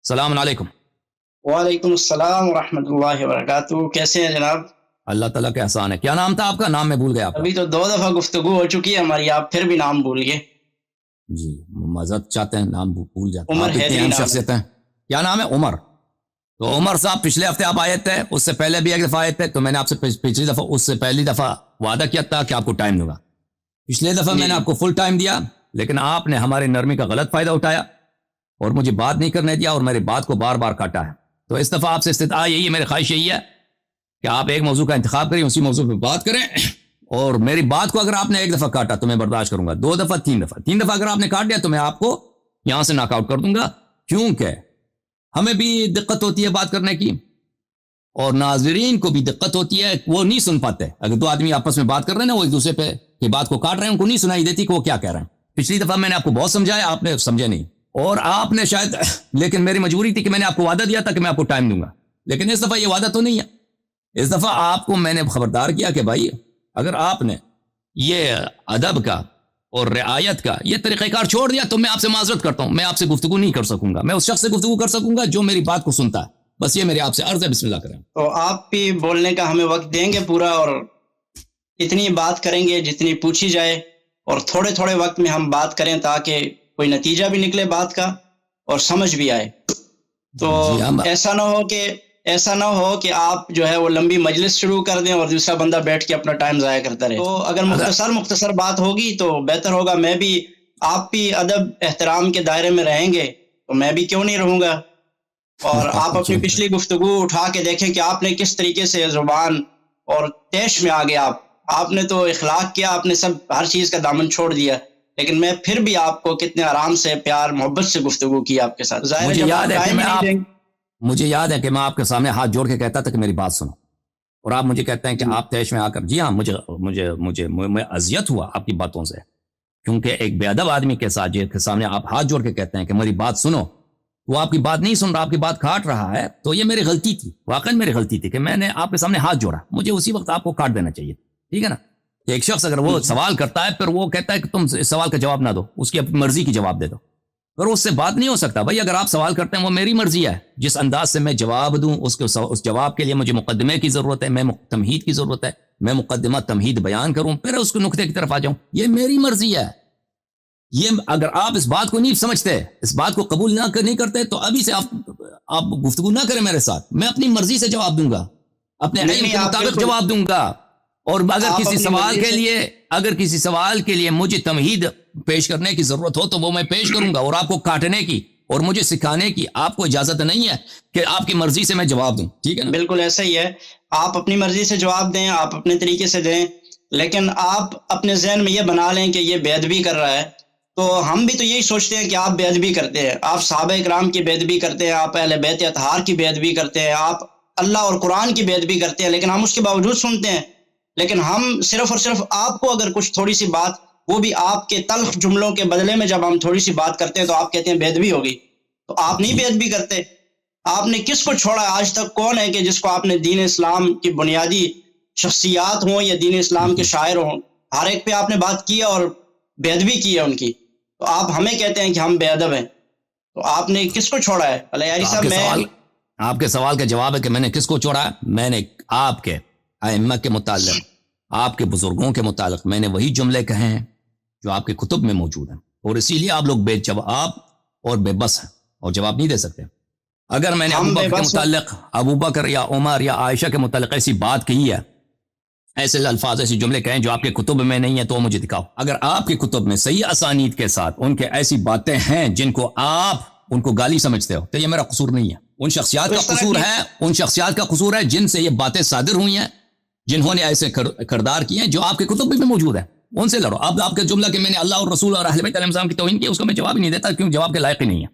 السلام علیکم۔ وعلیکم السلام ورحمۃ اللہ وبرکاتہ۔ کیسے ہیں جناب؟ اللہ تعالیٰ کا احسان ہے۔ کیا نام تھا آپ کا؟ نام میں بھول گیا آپ کا۔ ابھی تو 2 دفعہ گفتگو ہو چکی ہے ہماری، آپ پھر بھی نام بھول گئے۔ جی معذرت چاہتے ہیں، نام بھول جاتے ہیں، عمر آپ اتنی حیدری اہم نام ہے۔ شخصیت ہیں۔ کیا نام ہے؟ عمر۔ تو عمر صاحب پچھلے ہفتے آپ آئے تھے، اس سے پہلے بھی ایک دفعہ آئے تھے، تو میں نے آپ سے پچھلی دفعہ اس سے پہلی دفعہ وعدہ کیا تھا کہ آپ کو ٹائم دوں گا۔ پچھلے دفعہ میں نے آپ کو فل ٹائم دیا، لیکن آپ نے ہماری نرمی کا غلط فائدہ اٹھایا اور مجھے بات نہیں کرنے دیا اور میری بات کو بار بار کاٹا ہے۔ تو اس دفعہ آپ سے استدعا یہی ہے، میری خواہش یہی ہے کہ آپ ایک موضوع کا انتخاب کریں، اسی موضوع پہ بات کریں، اور میری بات کو اگر آپ نے ایک دفعہ کاٹا تو میں برداشت کروں گا، 2 دفعہ، 3 دفعہ اگر آپ نے کاٹ دیا تو میں آپ کو یہاں سے ناک آؤٹ کر دوں گا، کیونکہ ہمیں بھی دقت ہوتی ہے بات کرنے کی اور ناظرین کو بھی دقت ہوتی ہے، وہ نہیں سن پاتے۔ اگر 2 آدمی آپس میں بات کر رہے ہیں نا، وہ ایک دوسرے پہ کی بات کو کاٹ رہے ہیں، ان کو نہیں سنائی دیتی کہ وہ کیا کہہ رہے ہیں۔ پچھلی دفعہ میں نے آپ کو بہت سمجھایا، آپ نے سمجھے نہیں، اور آپ نے شاید، لیکن میری مجبوری تھی کہ میں نے آپ کو وعدہ دیا تھا کہ میں آپ کو ٹائم دوں گا، لیکن اس دفعہ یہ وعدہ تو نہیں ہے۔ اس دفعہ آپ کو میں نے خبردار کیا کہ بھائی اگر آپ نے یہ ادب کا اور رعایت کا یہ طریقہ کار چھوڑ دیا تو میں آپ سے معذرت کرتا ہوں، میں آپ سے گفتگو نہیں کر سکوں گا، میں اس شخص سے گفتگو کر سکوں گا جو میری بات کو سنتا ہے، بس یہ میری آپ سے عرض ہے۔ بسم اللہ کریں۔ تو آپ بھی بولنے کا ہمیں وقت دیں گے پورا، اور اتنی بات کریں گے جتنی پوچھی جائے، اور تھوڑے تھوڑے وقت میں ہم بات کریں تاکہ کوئی نتیجہ بھی نکلے بات کا اور سمجھ بھی آئے۔ تو جی ہم ایسا نہ ہو کہ آپ جو ہے وہ لمبی مجلس شروع کر دیں اور دوسرا بندہ بیٹھ کے اپنا ٹائم ضائع کرتا رہے۔ تو اگر مختصر بات ہوگی تو بہتر ہوگا، میں بھی، آپ بھی ادب احترام کے دائرے میں رہیں گے تو میں بھی کیوں نہیں رہوں گا، اور آپ اپنی پچھلی گفتگو اٹھا کے دیکھیں کہ آپ نے کس طریقے سے زبان اور طیش میں آگے آپ نے تو اخلاق کیا، آپ نے سب ہر چیز کا دامن چھوڑ دیا، لیکن میں پھر بھی آپ کو کتنے آرام سے، پیار محبت سے گفتگو کی آپ کے ساتھ۔ ظاہر ہے مجھے جب یاد آپ ہے کہ ٹائم میں ہی نہیں آپ دیں گے۔ مجھے یاد ہے کہ میں آپ کے سامنے ہاتھ جوڑ کے کہتا تھا کہ میری بات سنو، اور آپ مجھے کہتے ہیں کہ آپ طیش میں آ کر، جی ہاں، میں اذیت ہوا آپ کی باتوں سے، کیونکہ ایک بے ادب آدمی کے ساتھ کے سامنے آپ ہاتھ جوڑ کے کہتے ہیں کہ میری بات سنو، وہ آپ کی بات نہیں سن رہا، آپ کی بات کاٹ رہا ہے، تو یہ میری غلطی تھی، واقعی میری غلطی تھی کہ میں نے آپ کے سامنے ہاتھ جوڑا، مجھے اسی وقت آپ کو کاٹ دینا چاہیے، ٹھیک ہے نا؟ ایک شخص اگر وہ سوال کرتا ہے پھر وہ کہتا ہے کہ تم اس سوال کا جواب نہ دو، اس کی اپنی مرضی کی جواب دے دو، پر اس سے بات نہیں ہو سکتا بھائی۔ اگر آپ سوال کرتے ہیں وہ میری مرضی ہے، جس انداز سے میں جواب دوں اس جواب کے لیے مجھے مقدمے کی ضرورت ہے، میں تمہید کی ضرورت ہے، میں مقدمہ تمہید بیان کروں پھر اس کو نقطے کی طرف آ جاؤں، یہ میری مرضی ہے۔ یہ اگر آپ اس بات کو نہیں سمجھتے، اس بات کو قبول نہیں کرتے، تو ابھی سے آپ گفتگو نہ کریں میرے ساتھ، میں اپنی مرضی سے جواب دوں گا، اپنے علم کے مطابق جواب دوں گا، اور اگر کسی سوال کے لیے مجھے تمہید پیش کرنے کی ضرورت ہو تو وہ میں پیش کروں گا، اور آپ کو کاٹنے کی اور مجھے سکھانے کی آپ کو اجازت نہیں ہے کہ آپ کی مرضی سے میں جواب دوں، ٹھیک ہے نا؟ بالکل ایسا ہی ہے، آپ اپنی مرضی سے جواب دیں، آپ اپنے طریقے سے دیں، لیکن آپ اپنے ذہن میں یہ بنا لیں کہ یہ بے ادبی کر رہا ہے، تو ہم بھی تو یہی سوچتے ہیں کہ آپ بے ادبی کرتے ہیں، آپ صحابہ اکرام کی بے ادبی کرتے ہیں، آپ اہل بیت اطہار کی بے ادبی کرتے ہیں، آپ اللہ اور قرآن کی بے ادبی کرتے ہیں، لیکن ہم اس کے باوجود سنتے ہیں۔ لیکن ہم صرف اور صرف آپ کو اگر کچھ تھوڑی سی بات، وہ بھی آپ کے تلخ جملوں کے بدلے میں جب ہم تھوڑی سی بات کرتے ہیں تو آپ کہتے ہیں بے ادبی ہوگی، تو آپ نہیں بے ادبی کرتے۔ آپ نے کس کو چھوڑا؟ آج تک کون ہے کہ جس کو آپ نے دین اسلام کی بنیادی شخصیات ہوں یا دین اسلام کے شاعر ہوں، ہر ایک پہ آپ نے بات کی ہے اور بے ادبی کی ہے ان کی، تو آپ ہمیں کہتے ہیں کہ ہم بے ادب ہیں، تو آپ نے کس کو چھوڑا ہے؟ یاری صاحب، آپ کے سوال کا جواب ہے کہ میں نے کس کو چھوڑا ہے؟ میں نے آپ کے ائمہ کے متعلق، آپ کے بزرگوں کے متعلق میں نے وہی جملے کہے ہیں جو آپ کے کتب میں موجود ہیں، اور اسی لیے آپ لوگ بے جواب اور بے بس ہیں اور جواب نہیں دے سکتے۔ اگر میں نے ابو بکر یا عمر یا عائشہ کے متعلق ایسی بات کہی ہے، ایسے الفاظ، ایسے جملے کہیں جو آپ کے کتب میں نہیں ہیں، تو مجھے دکھاؤ۔ اگر آپ کے کتب میں صحیح اسانید کے ساتھ ان کے ایسی باتیں ہیں جن کو آپ ان کو گالی سمجھتے ہو، تو یہ میرا قصور نہیں ہے، ان شخصیات کا قصور ہے جن سے یہ باتیں صادر ہوئی ہیں، جنہوں نے ایسے کردار کیے ہیں جو آپ کے کتب میں بھی موجود ہیں، ان سے لڑو۔ اب آپ کے جملہ کہ میں نے اللہ اور رسول اور اہل بیت علیہ السلام کی توہین کی، اس کا میں جواب ہی نہیں دیتا، کیوں؟ جواب کے لائق ہی نہیں ہے۔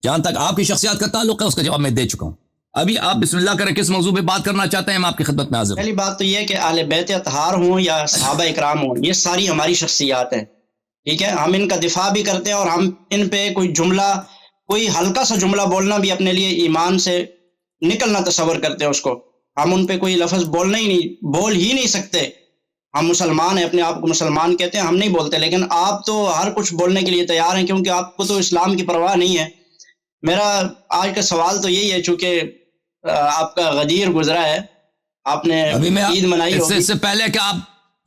جہاں تک آپ کی شخصیات کا تعلق ہے اس کا جواب میں دے چکا ہوں۔ ابھی آپ بسم اللہ کریں، کس موضوع پہ بات کرنا چاہتے ہیں؟ میں آپ کی خدمت میں حاضر ہوں۔ پہلی بات تو یہ کہ اہل بیت اطہار ہوں یا صحابہ اکرام ہوں، یہ ساری ہماری شخصیات ہیں، ٹھیک ہے؟ ہم ان کا دفاع بھی کرتے ہیں، اور ہم ان پہ کوئی ہلکا سا جملہ بولنا بھی اپنے لیے ایمان سے نکلنا تصور کرتے ہیں اس کو، ہم ان پہ کوئی لفظ بول ہی نہیں سکتے۔ ہم مسلمان ہیں، اپنے آپ کو مسلمان کہتے ہیں، ہم نہیں بولتے، لیکن آپ تو ہر کچھ بولنے کے لیے تیار ہیں، کیونکہ آپ کو تو اسلام کی پرواہ نہیں ہے۔ میرا آج کا سوال تو یہی ہے، چونکہ آپ کا غدیر گزرا ہے، آپ نے ابھی میں عید منائی ہوگی. اس سے پہلے کہ آپ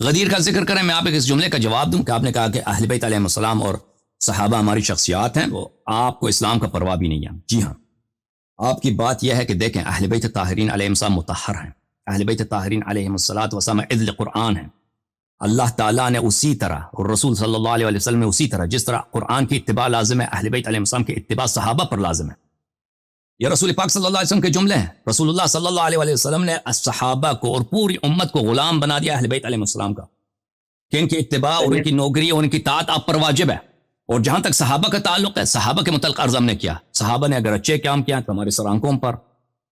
غدیر کا ذکر کریں، میں آپ ایک اس جملے کا جواب دوں کہ آپ نے کہا کہ اہل بیت علیہ السلام اور صحابہ ہماری شخصیات ہیں، وہ آپ کو اسلام کا پرواہ بھی نہیں ہے. جی ہاں، آپ کی بات یہ ہے کہ دیکھیں اہل بیت طاہرین علیہ السلام مطہر ہیں، اہل بیت طاہرین علیہ السلام عدل قرآن ہیں. اللہ تعالیٰ نے اسی طرح اور رسول صلی اللہ علیہ وسلم نے اسی طرح جس طرح قرآن کی اتباع لازم ہے، اہل بیت علیہ السلام کی اتباع صحابہ پر لازم ہے. یہ رسول پاک صلی اللہ علیہ وسلم کے جملے ہیں. رسول اللہ صلی اللہ علیہ وسلم نے صحابہ کو اور پوری امت کو غلام بنا دیا اہل بیت علیہ السلام کا، کہ ان کی اتباع اور ان کی نوکری اور ان کی طاعت آپ پر واجب ہے. اور جہاں تک صحابہ کا تعلق ہے، صحابہ کے متعلق عرض ہم نے کیا، صحابہ نے اگر اچھے کام کیا تو ہمارے سرانکوں پر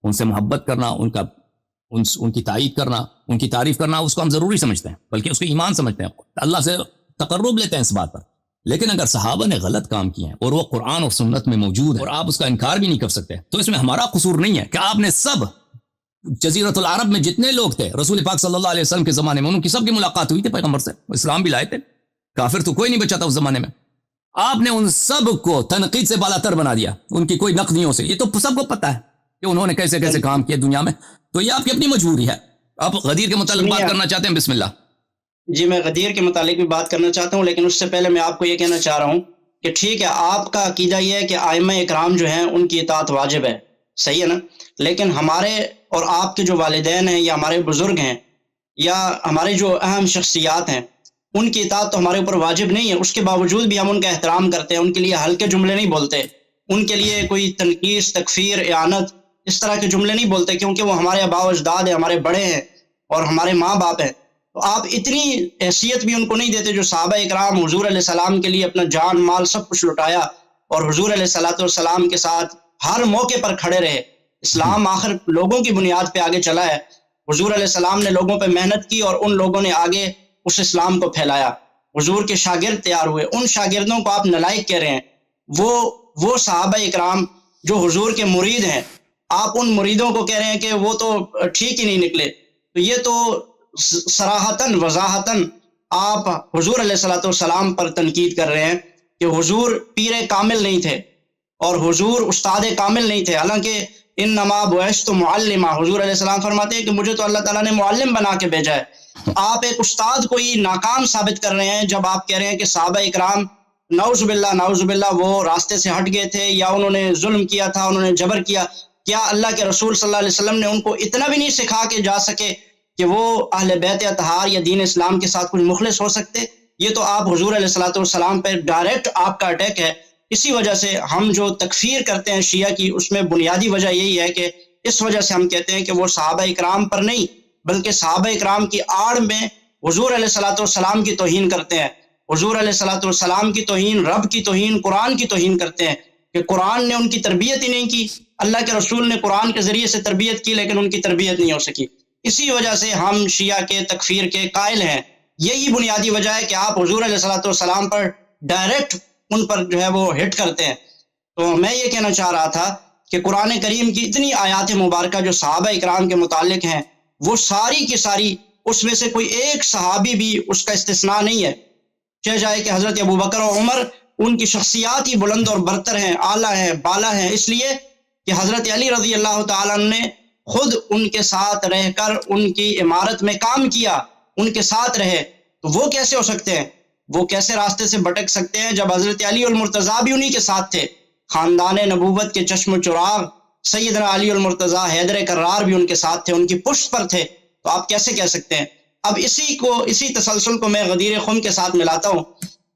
ان سے محبت کرنا، ان کی تائید کرنا، ان کی تعریف کرنا، اس کو ہم ضروری سمجھتے ہیں، بلکہ اس کو ایمان سمجھتے ہیں، اللہ سے تقرب لیتے ہیں اس بات پر. لیکن اگر صحابہ نے غلط کام کیے ہیں اور وہ قرآن اور سنت میں موجود ہے اور آپ اس کا انکار بھی نہیں کر سکتے، تو اس میں ہمارا قصور نہیں ہے کہ آپ نے سب جزیرۃ العرب میں جتنے لوگ تھے رسول پاک صلی اللہ علیہ وسلم کے زمانے میں ان کی سب کی ملاقات ہوئی تھی پیغمبر سے، اسلام بھی لائے تھے، کافر تو کوئی نہیں بچا تھا اس زمانے میں. آپ نے ان سب کو تنقید سے بالاتر بنا دیا، ان کی کوئی نقد نہیں ہو سکتی. یہ تو سب کو پتہ ہے کہ انہوں نے کیسے کیسے کام کیے دنیا میں. تو یہ آپ کی اپنی مجبوری ہے. آپ غدیر کے متعلق بات کرنا چاہتے ہیں؟ بسم اللہ. جی، میں غدیر کے متعلق بھی بات کرنا چاہتا ہوں، لیکن اس سے پہلے میں آپ کو یہ کہنا چاہ رہا ہوں کہ ٹھیک ہے، آپ کا عقیدہ یہ ہے کہ ائمہ اکرام جو ہیں ان کی اطاعت واجب ہے، صحیح ہے نا. لیکن ہمارے اور آپ کے جو والدین ہیں یا ہمارے بزرگ ہیں یا ہمارے جو اہم شخصیات ہیں، ان کی اطاعت تو ہمارے اوپر واجب نہیں ہے. اس کے باوجود بھی ہم ان کا احترام کرتے ہیں، ان کے لیے ہلکے جملے نہیں بولتے، ان کے لیے کوئی تنقید، تکفیر، اعانت اس طرح کے جملے نہیں بولتے، کیونکہ وہ ہمارے آباء و اجداد ہیں، ہمارے بڑے ہیں اور ہمارے ماں باپ ہیں. تو آپ اتنی حیثیت بھی ان کو نہیں دیتے جو صحابہ اکرام حضور علیہ السلام کے لیے اپنا جان مال سب کچھ لٹایا اور حضور علیہ الصلوۃ والسلام کے ساتھ ہر موقع پر کھڑے رہے. اسلام آخر لوگوں کی بنیاد پہ آگے چلا ہے. حضور علیہ السلام نے لوگوں پہ محنت کی اور ان لوگوں نے آگے اس اسلام کو پھیلایا. حضور کے شاگرد تیار ہوئے، ان شاگردوں کو آپ نالائق کہہ رہے ہیں. وہ صحابہ اکرام جو حضور کے مرید ہیں، آپ ان مریدوں کو کہہ رہے ہیں کہ وہ تو ٹھیک ہی نہیں نکلے. تو یہ تو صراحتاً وضاحتاً آپ حضور علیہ الصلوۃ والسلام پر تنقید کر رہے ہیں کہ حضور پیر کامل نہیں تھے اور حضور استاد کامل نہیں تھے. حالانکہ انما بعثت معلما، حضور علیہ السلام فرماتے ہیں کہ مجھے تو اللہ تعالیٰ نے معلم بنا کے بھیجا ہے. تو آپ ایک استاد کو ہی ناکام ثابت کر رہے ہیں جب آپ کہہ رہے ہیں کہ صحابہ اکرام نعوذ باللہ وہ راستے سے ہٹ گئے تھے یا انہوں نے ظلم کیا تھا، انہوں نے جبر کیا. کیا اللہ کے رسول صلی اللہ علیہ وسلم نے ان کو اتنا بھی نہیں سکھا کے جا سکے کہ وہ اہل بیت اطہار یا دین اسلام کے ساتھ کچھ مخلص ہو سکتے؟ یہ تو آپ حضور علیہ الصلوۃ والسلام پہ ڈائریکٹ آپ کا اٹیک ہے. اسی وجہ سے ہم جو تکفیر کرتے ہیں شیعہ کی، اس میں بنیادی وجہ یہی ہے کہ اس وجہ سے ہم کہتے ہیں کہ وہ صحابہ اکرام پر نہیں بلکہ صحابہ اکرام کی آڑ میں حضور علیہ الصلوۃ والسلام کی توہین کرتے ہیں. حضور علیہ الصلوۃ والسلام کی توہین، رب کی توہین، قرآن کی توہین کرتے ہیں کہ قرآن نے ان کی تربیت ہی نہیں کی. اللہ کے رسول نے قرآن کے ذریعے سے تربیت کی لیکن ان کی تربیت نہیں ہو سکی. اسی وجہ سے ہم شیعہ کے تکفیر کے قائل ہیں. یہی بنیادی وجہ ہے کہ آپ حضور علیہ الصلوۃ والسلام پر ڈائریکٹ ان پر جو ہے وہ ہٹ کرتے ہیں. تو میں یہ کہنا چاہ رہا تھا کہ قرآن کریم کی اتنی آیات مبارکہ جو صحابہ اکرام کے متعلق ہیں، وہ ساری کی ساری، اس میں سے کوئی ایک صحابی بھی اس کا استثناء نہیں ہے. چاہے جائے کہ حضرت ابوبکر اور عمر، ان کی شخصیات ہی بلند اور برتر ہیں، اعلیٰ ہیں، بالا ہیں، اس لیے کہ حضرت علی رضی اللہ تعالیٰ نے خود ان کے ساتھ رہ کر ان کی عمارت میں کام کیا، ان کے ساتھ رہے. تو وہ کیسے ہو سکتے ہیں؟ وہ کیسے راستے سے بھٹک سکتے ہیں جب حضرت علی المرتضیٰ بھی انہی کے ساتھ تھے؟ خاندان نبوت کے چشم و چراغ سیدنا علی المرتضیٰ حیدر کرار بھی ان کے ساتھ تھے، ان کی پشت پر تھے. تو آپ کیسے کہہ سکتے ہیں؟ اب اسی تسلسل کو میں غدیر خم کے ساتھ ملاتا ہوں.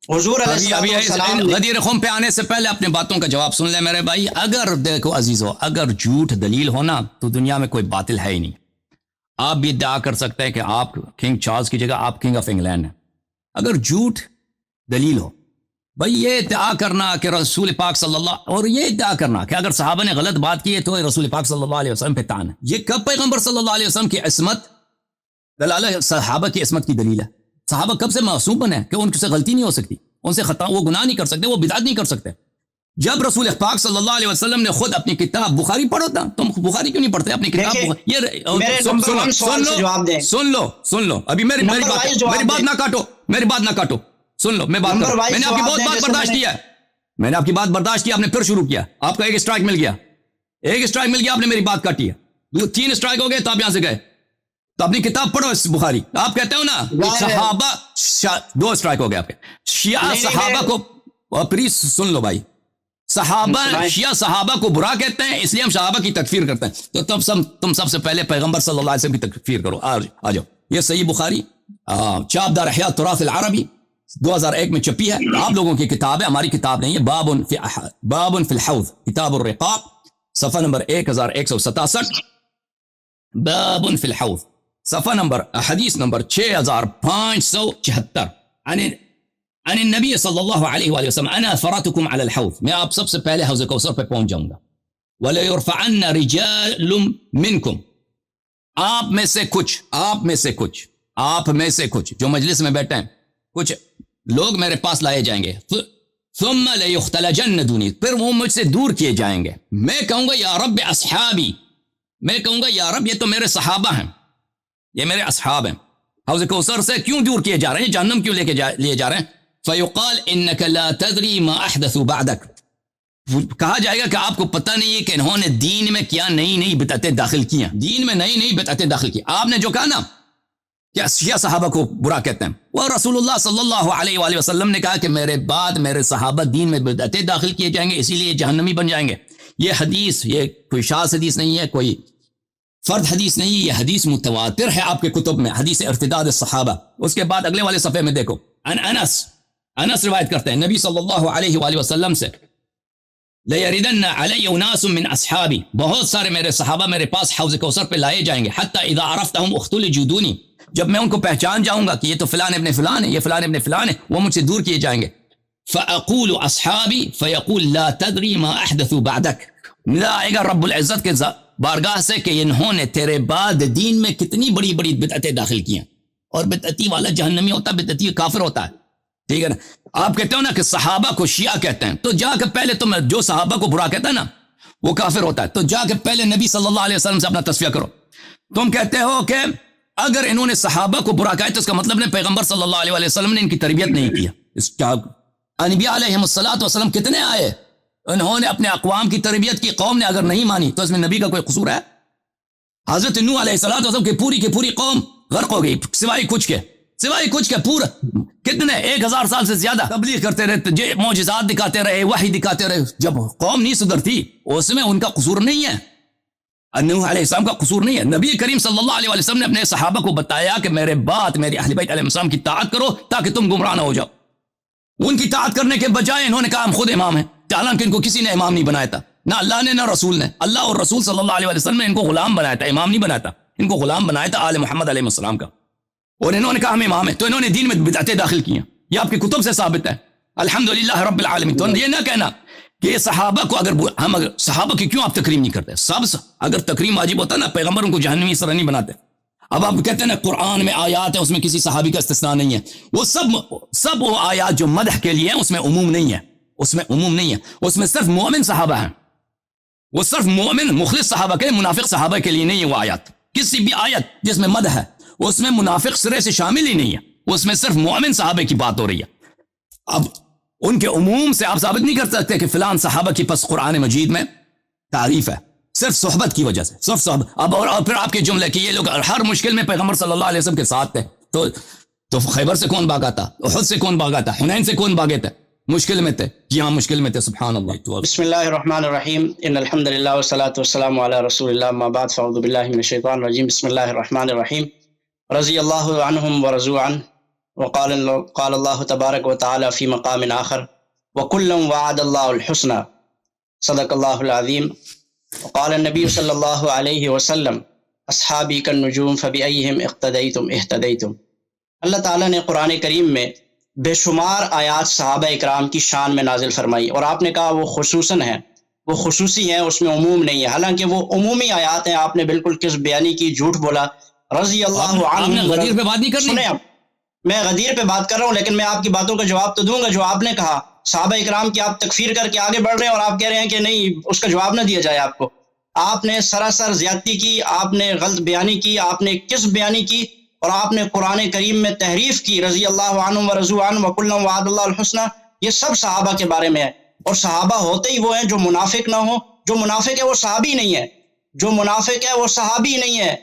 حضور علیہ السلام غدیر خم پہ آنے سے پہلے اپنے باتوں کا جواب سن لیں میرے بھائی. اگر دیکھو عزیزو، اگر جھوٹ دلیل ہونا تو دنیا میں کوئی باطل ہے ہی نہیں. آپ بھی ادعا کر سکتے ہیں کہ آپ کنگ چارلز کی جگہ آپ کنگ آف انگلینڈ ہیں. اگر جھوٹ دلیل ہو بھائی، یہ ادعا کرنا کہ رسول پاک صلی اللہ، اور یہ ادعا کرنا کہ اگر صحابہ نے غلط بات کی ہے تو رسول پاک صلی اللہ علیہ وسلم پہ تان ہے، یہ کب پیغمبر صلی اللہ علیہ وسلم کی عصمت دلالہ صحابہ کی عصمت کی دلیل ہے؟ صحابہ کب سے معصوم بنے کہ ان سے غلطی نہیں ہو سکتی، ان سے خطا، وہ گناہ نہیں کر سکتے، وہ بدعت نہیں کر سکتے. جب رسول پاک صلی اللہ علیہ وسلم نے خود اپنی کتاب بخاری پڑھو تھا، تم بخاری کیوں نہیں پڑھتے اپنی کتاب؟ سن لو ابھی میری بات نہ کاٹو، سن لو، میں بات کروں. میں نے آپ کی بہت بات برداشت کیا ہے، میں نے آپ کی بات برداشت کی, آپ نے پھر شروع کیا, آپ کا ایک اسٹرائک مل گیا, آپ نے میری بات کاٹی ہے, 3 اسٹرائک ہو گئے تو آپ یہاں سے گئے. تو اپنی کتاب پڑھو اس بخاری. آپ کہتے ہو نا صحابہ 2 اسٹرائک ہو گئے آپ کے. شیعہ صحابہ کو, پلیز سن لو بھائی, شیعہ صحابہ کو برا کہتے ہیں, اس لیے ہم صحابہ کی تکفیر کرتے ہیں. تو تم سب سے پہلے پیغمبر صلی اللہ علیہ وسلم کی تکفیر کرو. آ جاؤ, یہ صحیح بخاری چاپ دار احیاء التراث العربی 2001 میں چھپی ہے. آپ لوگوں کی کتاب ہے, ہماری کتاب نہیں ہے. باب فی الحوض کتاب الرقاق صفحہ نمبر 1167. باب فی الحوض صفحہ نمبر حدیث نمبر 6576 عن النبی صلی اللہ علیہ وآلہ وسلم انا فراتکم علی الحوض. میں آپ سب سے پہلے حوض کوثر پہ پہنچ جاؤں گا. وَلَيُرْفَعَنَّ رِجَالٌ مِّنْكُمْ, آپ میں سے کچھ جو مجلس میں بیٹھے ہیں, کچھ لوگ میرے پاس لائے جائیں گے. ثُمَّ لَيُخْتَلَجَنَّ دُونِي, پھر وہ مجھ سے دور کیے جائیں گے. میں کہوں گا یا رب اصحابی, میں کہوں گا یا رب یہ تو میرے صحابہ ہیں, یہ میرے اصحاب ہیں. حوض کوثر سے کیوں دور کیے جا رہے ہیں, جہنم کیوں لیے جا رہے ہیں؟ فَيُقَالْ إِنَّكَ لَا تَدْرِي مَا أَحْدَثُوا بَعْدَكَ, کہا جائے گا کہ آپ کو پتہ نہیں ہے کہ انہوں نے دین میں کیا نئی بدعتیں داخل کی ہیں. دین میں نئی بدعتیں داخل کی. آپ نے جو کہا نا کہ شیعہ صحابہ کو برا کہتے ہیں, وہ رسول اللہ صلی اللہ علیہ وآلہ وسلم نے کہا کہ میرے بعد میرے صحابہ دین میں بدعتیں داخل کیے جائیں گے, اسی لیے جہنمی بن جائیں گے. یہ حدیث, یہ کوئی شاذ حدیث نہیں ہے, کوئی فرد حدیث نہیں, یہ حدیث متواتر ہے آپ کے کتب میں, حدیث ارتداد الصحابہ. اس کے بعد اگلے والے صفحے میں دیکھو, انس روایت کرتے ہیں نبی صلی اللہ علیہ وآلہ وسلم سے, لَيَرِدَنَّ عَلَيَّ أُنَاسٌ مِّنْ أَصْحَابِي, بہت سارے میرے صحابہ میرے پاس حوض کوثر پہ لائے جائیں گے. حَتَّى إِذَا عَرَفْتَهُمْ اُخْتُلِجُوا دُونِي, جب میں ان کو پہچان جاؤں گا کہ یہ تو فلان ابن فلان ہے, یہ فلان ابن فلان ہے, وہ مجھ سے دور کیے جائیں گے. فَأَقُولُ أَصْحَابِي فَيَقُولُ لَا تَدْرِي مَا أَحْدَثُوا بَعْدَكَ, ندا آئے گا رب العزت کے بارگاہ سے کہ انہوں نے تیرے بعد دین میں کتنی بڑی بدعتیں داخل کی ہیں. اور بدعتی والا جہنمی ہوتا ہے, بدعتی کافر ہوتا ہے. ٹھیک ہے نا. آپ کہتے ہو نا کہ صحابہ کو شیعہ کہتے ہیں, تو جا کے پہلے تم جو صحابہ کو برا کہتا ہے نا وہ کافر ہوتا ہے, تو جا کے پہلے نبی صلی اللہ علیہ وسلم سے اپنا تصفیہ کرو. تم کہتے ہو کہ اگر انہوں نے صحابہ کو برا کہا تو اس کا مطلب نہیں پیغمبر صلی اللہ علیہ وسلم نے ان کی تربیت نہیں کیا. اس کا انبیاء علیہ الصلوۃ والسلام کتنے آئے, انہوں نے اپنے اقوام کی تربیت کی, قوم نے اگر نہیں مانی تو اس میں نبی کا کوئی قصور ہے؟ حضرت نوح علیہ الصلوۃ والسلام کی پوری قوم غرق ہو گئی, سوائے کچھ کے پورا کتنے 1000 سال سے زیادہ تبلیغ کرتے رہے, معجزات دکھاتے رہے, وحی دکھاتے رہے. جب قوم نہیں سدھرتی اس میں ان کا قصور نہیں ہے, نوح علیہ السلام کا قصور نہیں ہے. نبی کریم صلی اللہ علیہ وسلم نے اپنے صحابہ کو بتایا کہ میرے بعد میرے اہل بیت علیہ السلام کی اطاعت کرو تاکہ تم گمراہ نہ ہو جاؤ. ان کی اطاعت کرنے کے بجائے انہوں نے کہا ہم خود امام ہیں, حالانکہ ان کو کسی نے امام نہیں بنایا تھا, نہ اللہ نے نہ رسول نے. اللہ اور رسول صلی اللہ علیہ وسلم نے ان کو غلام بنایا تھا, امام نہیں بنایا تھا. ان کو غلام بنایا تھا آل محمد علیہ السلام کا, اور انہوں نے کہا ہم امام ہیں, تو انہوں نے دین میں بدعتیں داخل کی ہیں. یہ آپ کی کتب سے ثابت ہے, الحمدللہ رب العالمین. تو یہ نہ کہنا کہ صحابہ کو اگر صحابہ کی کیوں آپ تکریم نہیں کرتے. سب اگر تکریم واجب ہوتا نا, پیغمبر ان کو جہنمی اس طرح نہیں بناتے. اب آپ کہتے ہیں نا قرآن میں آیات ہیں اس میں کسی صحابی کا استثناء نہیں ہے, وہ سب وہ آیات جو مدح کے لیے ہیں اس میں عموم نہیں ہے, اس میں صرف مومن صحابہ ہیں, وہ صرف مومن مخلص صحابہ کے, منافق صحابہ کے لیے نہیں ہے وہ آیات. کسی بھی آیت جس میں مدح ہے اس میں منافق سرے سے شامل ہی نہیں ہے, اس میں صرف مومن صحابہ کی بات ہو رہی ہے. اب ان کے عموم سے آپ ثابت نہیں کر سکتے کہ فلان صحابہ کی پس قرآن مجید میں تعریف ہے, صرف صحبت کی وجہ سے, صرف صحبت. اب اور پھر آپ کے جملے کہ یہ لوگ ہر مشکل میں پیغمبر صلی اللہ علیہ وسلم کے ساتھ تھے, تو خیبر سے کون بھاگا تھا, احد سے کون بھاگا تھا, حنین سے کون بھاگے تھے, مشکل میں تھے. جی ہاں مشکل میں تھے. سبحان اللہ. بسم اللہ الرحمن الرحیم, ان الحمد للہ والصلاۃ والسلام علی رسول اللہ, اما بعد فاعوذ باللہ من الشیطان الرجیم. بسم اللہ الرحمن الرحیم. رضی اللہ عنہم ورضوا عنہ, وقال اللہ تبارک وتعالی فی مقام آخر, وکلا وعد اللہ الحسنى, صدق اللہ العظیم. وقال النبی صلی اللہ علیہ وسلم اصحابی کالنجوم فبأیہم اقتدیتم اہتدیتم. اللہ تعالیٰ نے قرآن کریم میں بے شمار آیات صحابہ اکرام کی شان میں نازل فرمائی, اور آپ نے کہا وہ خصوصاً ہیں, وہ خصوصی ہیں, اس میں عموم نہیں ہے, حالانکہ وہ عمومی آیات ہیں. آپ نے بالکل کس بیانی کی, جھوٹ بولا. رضی اللہ عنہ. غدیر پہ بات نہیں کرنی. سنیں, میں غدیر پہ بات کر رہا ہوں, لیکن میں آپ کی باتوں کا جواب تو دوں گا. جو آپ نے کہا صحابہ اکرام کی آپ تکفیر کر کے آگے بڑھ رہے ہیں, اور آپ کہہ رہے ہیں کہ نہیں اس کا جواب نہ دیا جائے آپ کو. آپ نے سراسر زیادتی کی, آپ نے غلط بیانی کی, آپ نے کس بیانی کی, اور آپ نے قرآن کریم میں تحریف کی. رضی اللہ عنہ ورضوا عنہ وکلا وعد اللہ الحسنى, یہ سب صحابہ کے بارے میں ہے. اور صحابہ ہوتے ہی وہ ہیں جو منافق نہ ہو. جو منافق ہے وہ صحابی نہیں ہے, جو منافق ہے وہ صحابی نہیں ہے.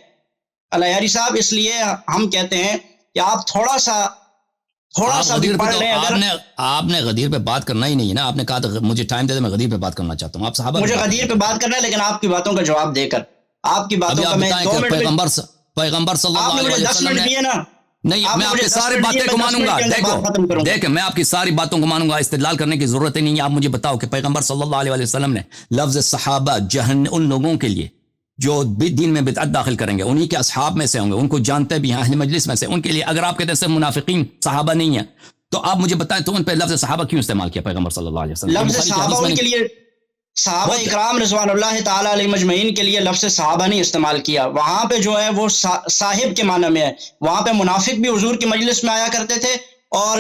الیاری صاحب, اس لیے ہم کہتے ہیں کہ آپ تھوڑا سا بھی پڑھ لیں. اگر آپ نے غدیر پہ بات کرنا ہی نہیں ہے نا, آپ نے کہا تو مجھے ٹائم دے دے, میں غدیر پہ بات کرنا چاہتا ہوں. آپ صحابہ مجھے غدیر پہ بات کرنا ہے, لیکن آپ کی باتوں کا جواب دے کر, آپ کی باتوں کا میں 2 منٹ پیغمبر صلی اللہ آپ نے مجھے علیہ 10 وسلم منٹ نے دیے نا, نہیں, میں آپ کی ساری باتیں کو مانوں گا. دیکھو میں آپ کی ساری باتوں کو مانوں گا, استدلال کرنے کی ضرورت ہی نہیں ہے. آپ مجھے بتاؤ کہ پیغمبر صلی اللہ علیہ وسلم نے لفظ صحابہ ان لوگوں کے لیے جو دین میں بدعت داخل کریں گے, انہی کے اصحاب میں سے ہوں گے, ان کو جانتے بھی ہیں, اہل مجلس میں سے, ان کے لیے اگر آپ کہتے ہیں منافقین صحابہ نہیں ہیں, تو آپ مجھے بتائیں تو ان پہ لفظ صحابہ کیوں استعمال کیا پیغمبر صلی اللہ علیہ وسلم؟ لفظ صحابہ ان کے لیے, صحابہ اکرام رضوان اللہ تعالی علیہ مجمعین کے لیے لفظ صحابہ نہیں استعمال کیا. وہاں پہ جو ہے وہ صاحب کے معنی میں ہے. وہاں پہ منافق بھی حضور کی مجلس میں آیا کرتے تھے, اور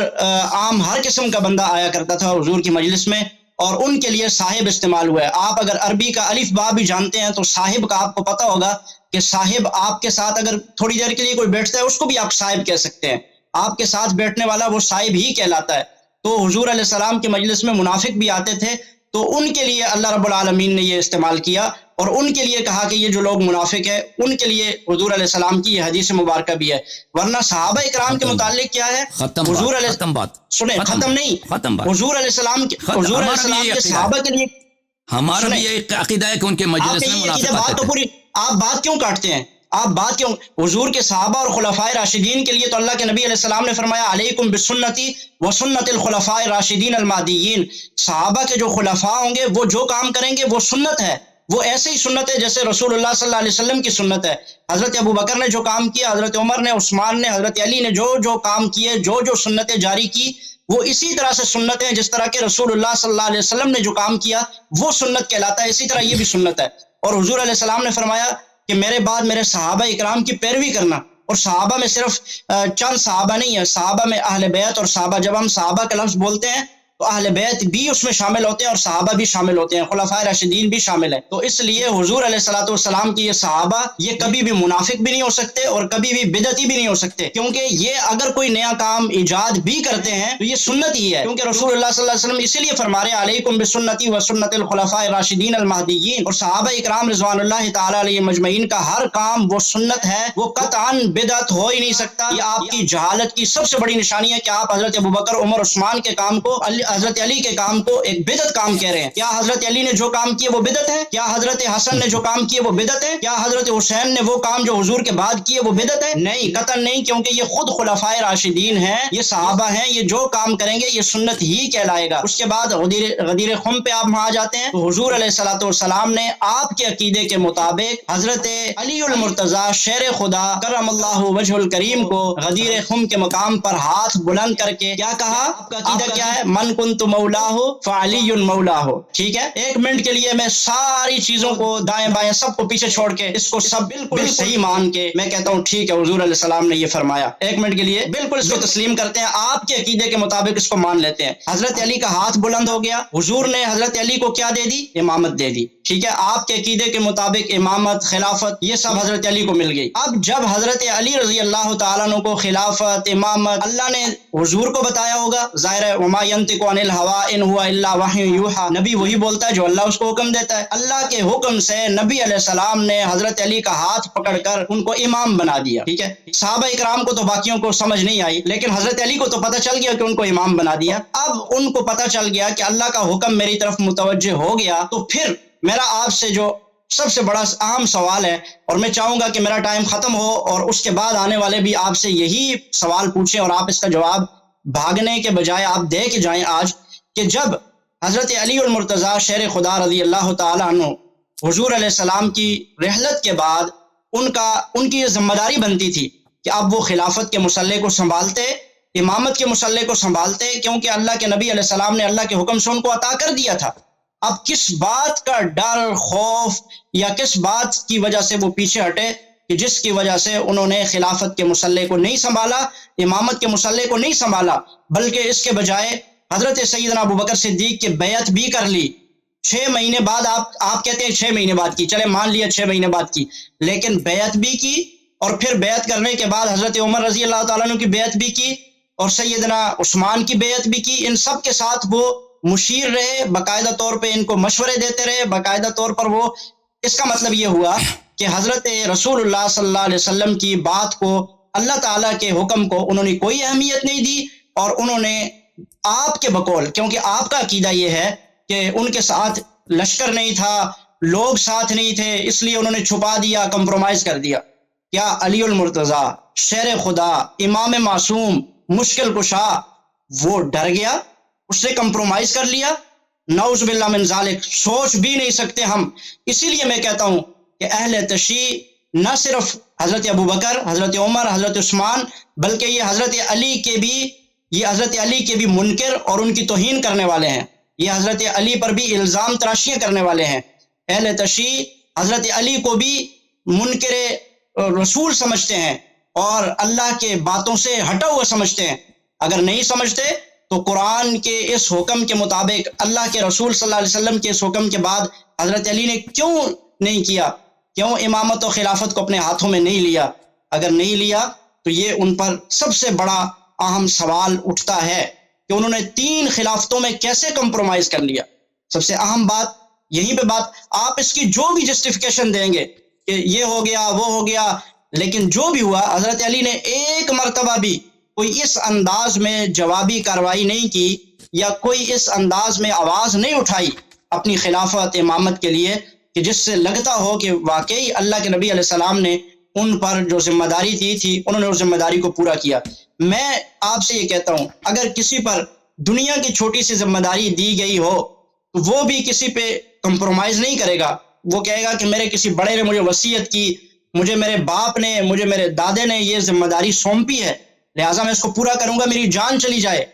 عام ہر قسم کا بندہ آیا کرتا تھا حضور کی مجلس میں, اور ان کے لیے صاحب استعمال ہوا ہے. آپ اگر عربی کا الف با بھی جانتے ہیں تو صاحب کا آپ کو پتہ ہوگا کہ صاحب آپ کے ساتھ اگر تھوڑی دیر کے لیے کوئی بیٹھتا ہے اس کو بھی آپ صاحب کہہ سکتے ہیں. آپ کے ساتھ بیٹھنے والا وہ صاحب ہی کہلاتا ہے. تو حضور علیہ السلام کی مجلس میں منافق بھی آتے تھے, تو ان کے لیے اللہ رب العالمین نے یہ استعمال کیا, اور ان کے لیے کہا کہ یہ جو لوگ منافق ہیں ان کے لیے حضور علیہ السلام کی یہ حدیث مبارکہ بھی ہے. ورنہ صحابہ اکرام کے متعلق کیا ہے, حضور علیہ حضور علیہ السلام کے صحابہ کے لیے ہمارا بھی یہ عقیدہ ہے کہ ان کے مجلس میں منافق آتے تھے. آپ بات کیوں کاٹتے ہیں؟ آپ بات کیوں, حضور کے صحابہ اور خلفائے راشدین کے لیے تو اللہ کے نبی علیہ السلام نے فرمایا علیکم بسنتی و سنت الخلفاء راشدین المہدیین. صحابہ کے جو خلفاء ہوں گے وہ جو کام کریں گے وہ سنت ہے, وہ ایسے ہی سنت ہے جیسے رسول اللہ صلی اللہ علیہ وسلم کی سنت ہے. حضرت ابو بکر نے جو کام کیا, حضرت عمر نے, عثمان نے, حضرت علی نے جو کام کیے, جو سنتیں جاری کی, وہ اسی طرح سے سنت ہیں جس طرح کہ رسول اللہ صلی اللہ علیہ وسلم نے جو کام کیا وہ سنت کہلاتا ہے. اسی طرح یہ بھی سنت ہے. اور حضور علیہ السلام نے فرمایا کہ میرے بعد میرے صحابہ اکرام کی پیروی کرنا. اور صحابہ میں صرف چند صحابہ نہیں ہے, صحابہ میں اہل بیت اور صحابہ, جب ہم صحابہ کا لفظ بولتے ہیں تو اہل بیت بھی اس میں شامل ہوتے ہیں اور صحابہ بھی شامل ہوتے ہیں, خلفائے راشدین بھی شامل ہیں. تو اس لیے حضور علیہ الصلوۃ والسلام کی یہ صحابہ یہ کبھی بھی منافق بھی نہیں ہو سکتے اور کبھی بھی بدعتی بھی نہیں ہو سکتے, کیونکہ یہ اگر کوئی نیا کام ایجاد بھی کرتے ہیں تو یہ سنت ہی ہے. کیونکہ رسول اللہ صلی اللہ علیہ وسلم اسی لیے فرما رہے ہیں علیکم بسنتی و سنت الخلفاء الراشدین المہدیین. اور صحابہ اکرام رضوان اللہ تعالی علیہ مجمعین کا ہر کام وہ سنت ہے, وہ قطعا بدعت ہو ہی نہیں سکتا. یہ آپ کی جہالت کی سب سے بڑی نشانی ہے کہ آپ حضرت ابوبکر, عمر, عثمان کے کام کو, حضرت علی کے کام کو ایک بدعت کام کہہ رہے ہیں. کیا حضرت علی نے جو کام کیے وہ بدعت ہے؟ کیا حضرت حسن نے جو کام کیے وہ بدعت ہے؟ کیا حضرت حسین نے وہ کام جو حضور کے بعد کیے وہ بدعت ہے؟ نہیں, قطعا نہیں, کیونکہ یہ خود خلفائے راشدین ہیں, یہ صحابہ ہیں, یہ جو کام کریں گے یہ سنت ہی کہلائے گا. اس کے بعد غدیر خم پہ آپ آ جاتے ہیں تو حضور علیہ الصلوۃ والسلام نے آپ کے عقیدے کے مطابق حضرت علی المرتضیٰ شیر خدا کرم اللہ وجہ الکریم کو غدیر خم کے مقام پر ہاتھ بلند کر کے کیا کہا؟ آپ کا عقیدہ کیا ہے؟ من کنت مولا ہو فعلی مولا ہو. ٹھیک ہے, 1 منٹ کے لیے میں ساری چیزوں کو دائیں بائیں سب کو پیچھے چھوڑ کے اس کو سب بالکل صحیح مان کے میں کہتا ہوں ٹھیک ہے حضور علیہ السلام نے یہ فرمایا. 1 منٹ کے لیے بالکل اس کو تسلیم کرتے ہیں, آپ کے عقیدے کے مطابق اس کو مان لیتے ہیں. حضرت علی کا ہاتھ بلند ہو گیا, حضور نے حضرت علی کو کیا دے دی؟ امامت دے دی. ٹھیک ہے, آپ کے عقیدے کے مطابق امامت, خلافت یہ سب حضرت علی کو مل گئی. اب جب حضرت علی رضی اللہ تعالیٰ عنہ کو خلافت, امامت اللہ نے حضور کو بتایا ہوگا, ظاہر ہے وما ينطق عن الهوى ان هو الا وحی یوحى, نبی وہی بولتا ہے جو اللہ اس کو حکم دیتا ہے. اللہ کے حکم سے نبی علیہ السلام نے حضرت علی کا ہاتھ پکڑ کر ان کو امام بنا دیا. ٹھیک ہے, صحابہ اکرام کو تو باقیوں کو سمجھ نہیں آئی, لیکن حضرت علی کو تو پتہ چل گیا کہ ان کو امام بنا دیا. اب ان کو پتہ چل گیا کہ اللہ کا حکم میری طرف متوجہ ہو گیا, تو پھر میرا آپ سے جو سب سے بڑا اہم سوال ہے, اور میں چاہوں گا کہ میرا ٹائم ختم ہو اور اس کے بعد آنے والے بھی آپ سے یہی سوال پوچھیں اور آپ اس کا جواب بھاگنے کے بجائے آپ دے کے جائیں آج, کہ جب حضرت علی المرتضیٰ شیر خدا رضی اللہ تعالیٰ عنہ حضور علیہ السلام کی رحلت کے بعد ان کی یہ ذمہ داری بنتی تھی کہ اب وہ خلافت کے مسلح کو سنبھالتے, امامت کے مسلح کو سنبھالتے, کیونکہ اللہ کے نبی علیہ السلام نے اللہ کے حکم سے ان کو عطا کر دیا تھا. اب کس بات کا ڈر, خوف یا کس بات کی وجہ سے وہ پیچھے ہٹے کہ جس کی وجہ سے انہوں نے خلافت کے مسلح کو نہیں سنبھالا, امامت کے مسلح کو نہیں سنبھالا, بلکہ اس کے بجائے حضرت سیدنا ابوبکر صدیق کی بیعت بھی کر لی. 6 مہینے بعد آپ کہتے ہیں 6 مہینے بعد کی, چلے مان لیا 6 مہینے بعد کی, لیکن بیعت بھی کی, اور پھر بیعت کرنے کے بعد حضرت عمر رضی اللہ تعالیٰ عنہ کی بیعت بھی کی, اور سیدنا عثمان کی بیعت بھی کی. ان سب کے ساتھ وہ مشیر رہے, باقاعدہ طور پہ ان کو مشورے دیتے رہے, باقاعدہ طور پر وہ, اس کا مطلب یہ ہوا کہ حضرت رسول اللہ صلی اللہ علیہ وسلم کی بات کو, اللہ تعالیٰ کے حکم کو انہوں نے کوئی اہمیت نہیں دی, اور انہوں نے آپ کے بقول, کیونکہ آپ کا عقیدہ یہ ہے کہ ان کے ساتھ لشکر نہیں تھا, لوگ ساتھ نہیں تھے, اس لیے انہوں نے چھپا دیا, کمپرومائز کر دیا. کیا علی المرتضیٰ, شیر خدا, امام معصوم, مشکل کشا, وہ ڈر گیا, اس نے کمپرومائز کر لیا؟ نعوذ باللہ من ذالک, سوچ بھی نہیں سکتے ہم. اسی لیے میں کہتا ہوں کہ اہل تشیع نہ صرف حضرت ابوبکر, حضرت عمر, حضرت عثمان, بلکہ یہ حضرت علی کے بھی منکر اور ان کی توہین کرنے والے ہیں. یہ حضرت علی پر بھی الزام تراشیاں کرنے والے ہیں. اہل تشیع حضرت علی کو بھی منکر رسول سمجھتے ہیں اور اللہ کے باتوں سے ہٹا ہوا سمجھتے ہیں. اگر نہیں سمجھتے تو قرآن کے اس حکم کے مطابق, اللہ کے رسول صلی اللہ علیہ وسلم کے اس حکم کے بعد حضرت علی نے کیوں نہیں کیا, کیوں امامت و خلافت کو اپنے ہاتھوں میں نہیں لیا؟ اگر نہیں لیا تو یہ ان پر سب سے بڑا اہم سوال اٹھتا ہے کہ انہوں نے 3 خلافتوں میں کیسے کمپرومائز کر لیا. سب سے اہم بات یہیں پہ بات, آپ اس کی جو بھی جسٹیفیکیشن دیں گے کہ یہ ہو گیا, وہ ہو گیا, لیکن جو بھی ہوا, حضرت علی نے ایک مرتبہ بھی کوئی اس انداز میں جوابی کارروائی نہیں کی, یا کوئی اس انداز میں آواز نہیں اٹھائی اپنی خلافت امامت کے لیے کہ جس سے لگتا ہو کہ واقعی اللہ کے نبی علیہ السلام نے ان پر جو ذمہ داری دی تھی انہوں نے اس ذمہ داری کو پورا کیا. میں آپ سے یہ کہتا ہوں, اگر کسی پر دنیا کی چھوٹی سی ذمہ داری دی گئی ہو تو وہ بھی کسی پہ کمپرومائز نہیں کرے گا. وہ کہے گا کہ میرے کسی بڑے نے مجھے وصیت کی, مجھے میرے باپ نے, مجھے میرے دادے نے یہ ذمہ داری سونپی ہے, لہٰذا میں اس کو پورا کروں گا, میری جان چلی جائے.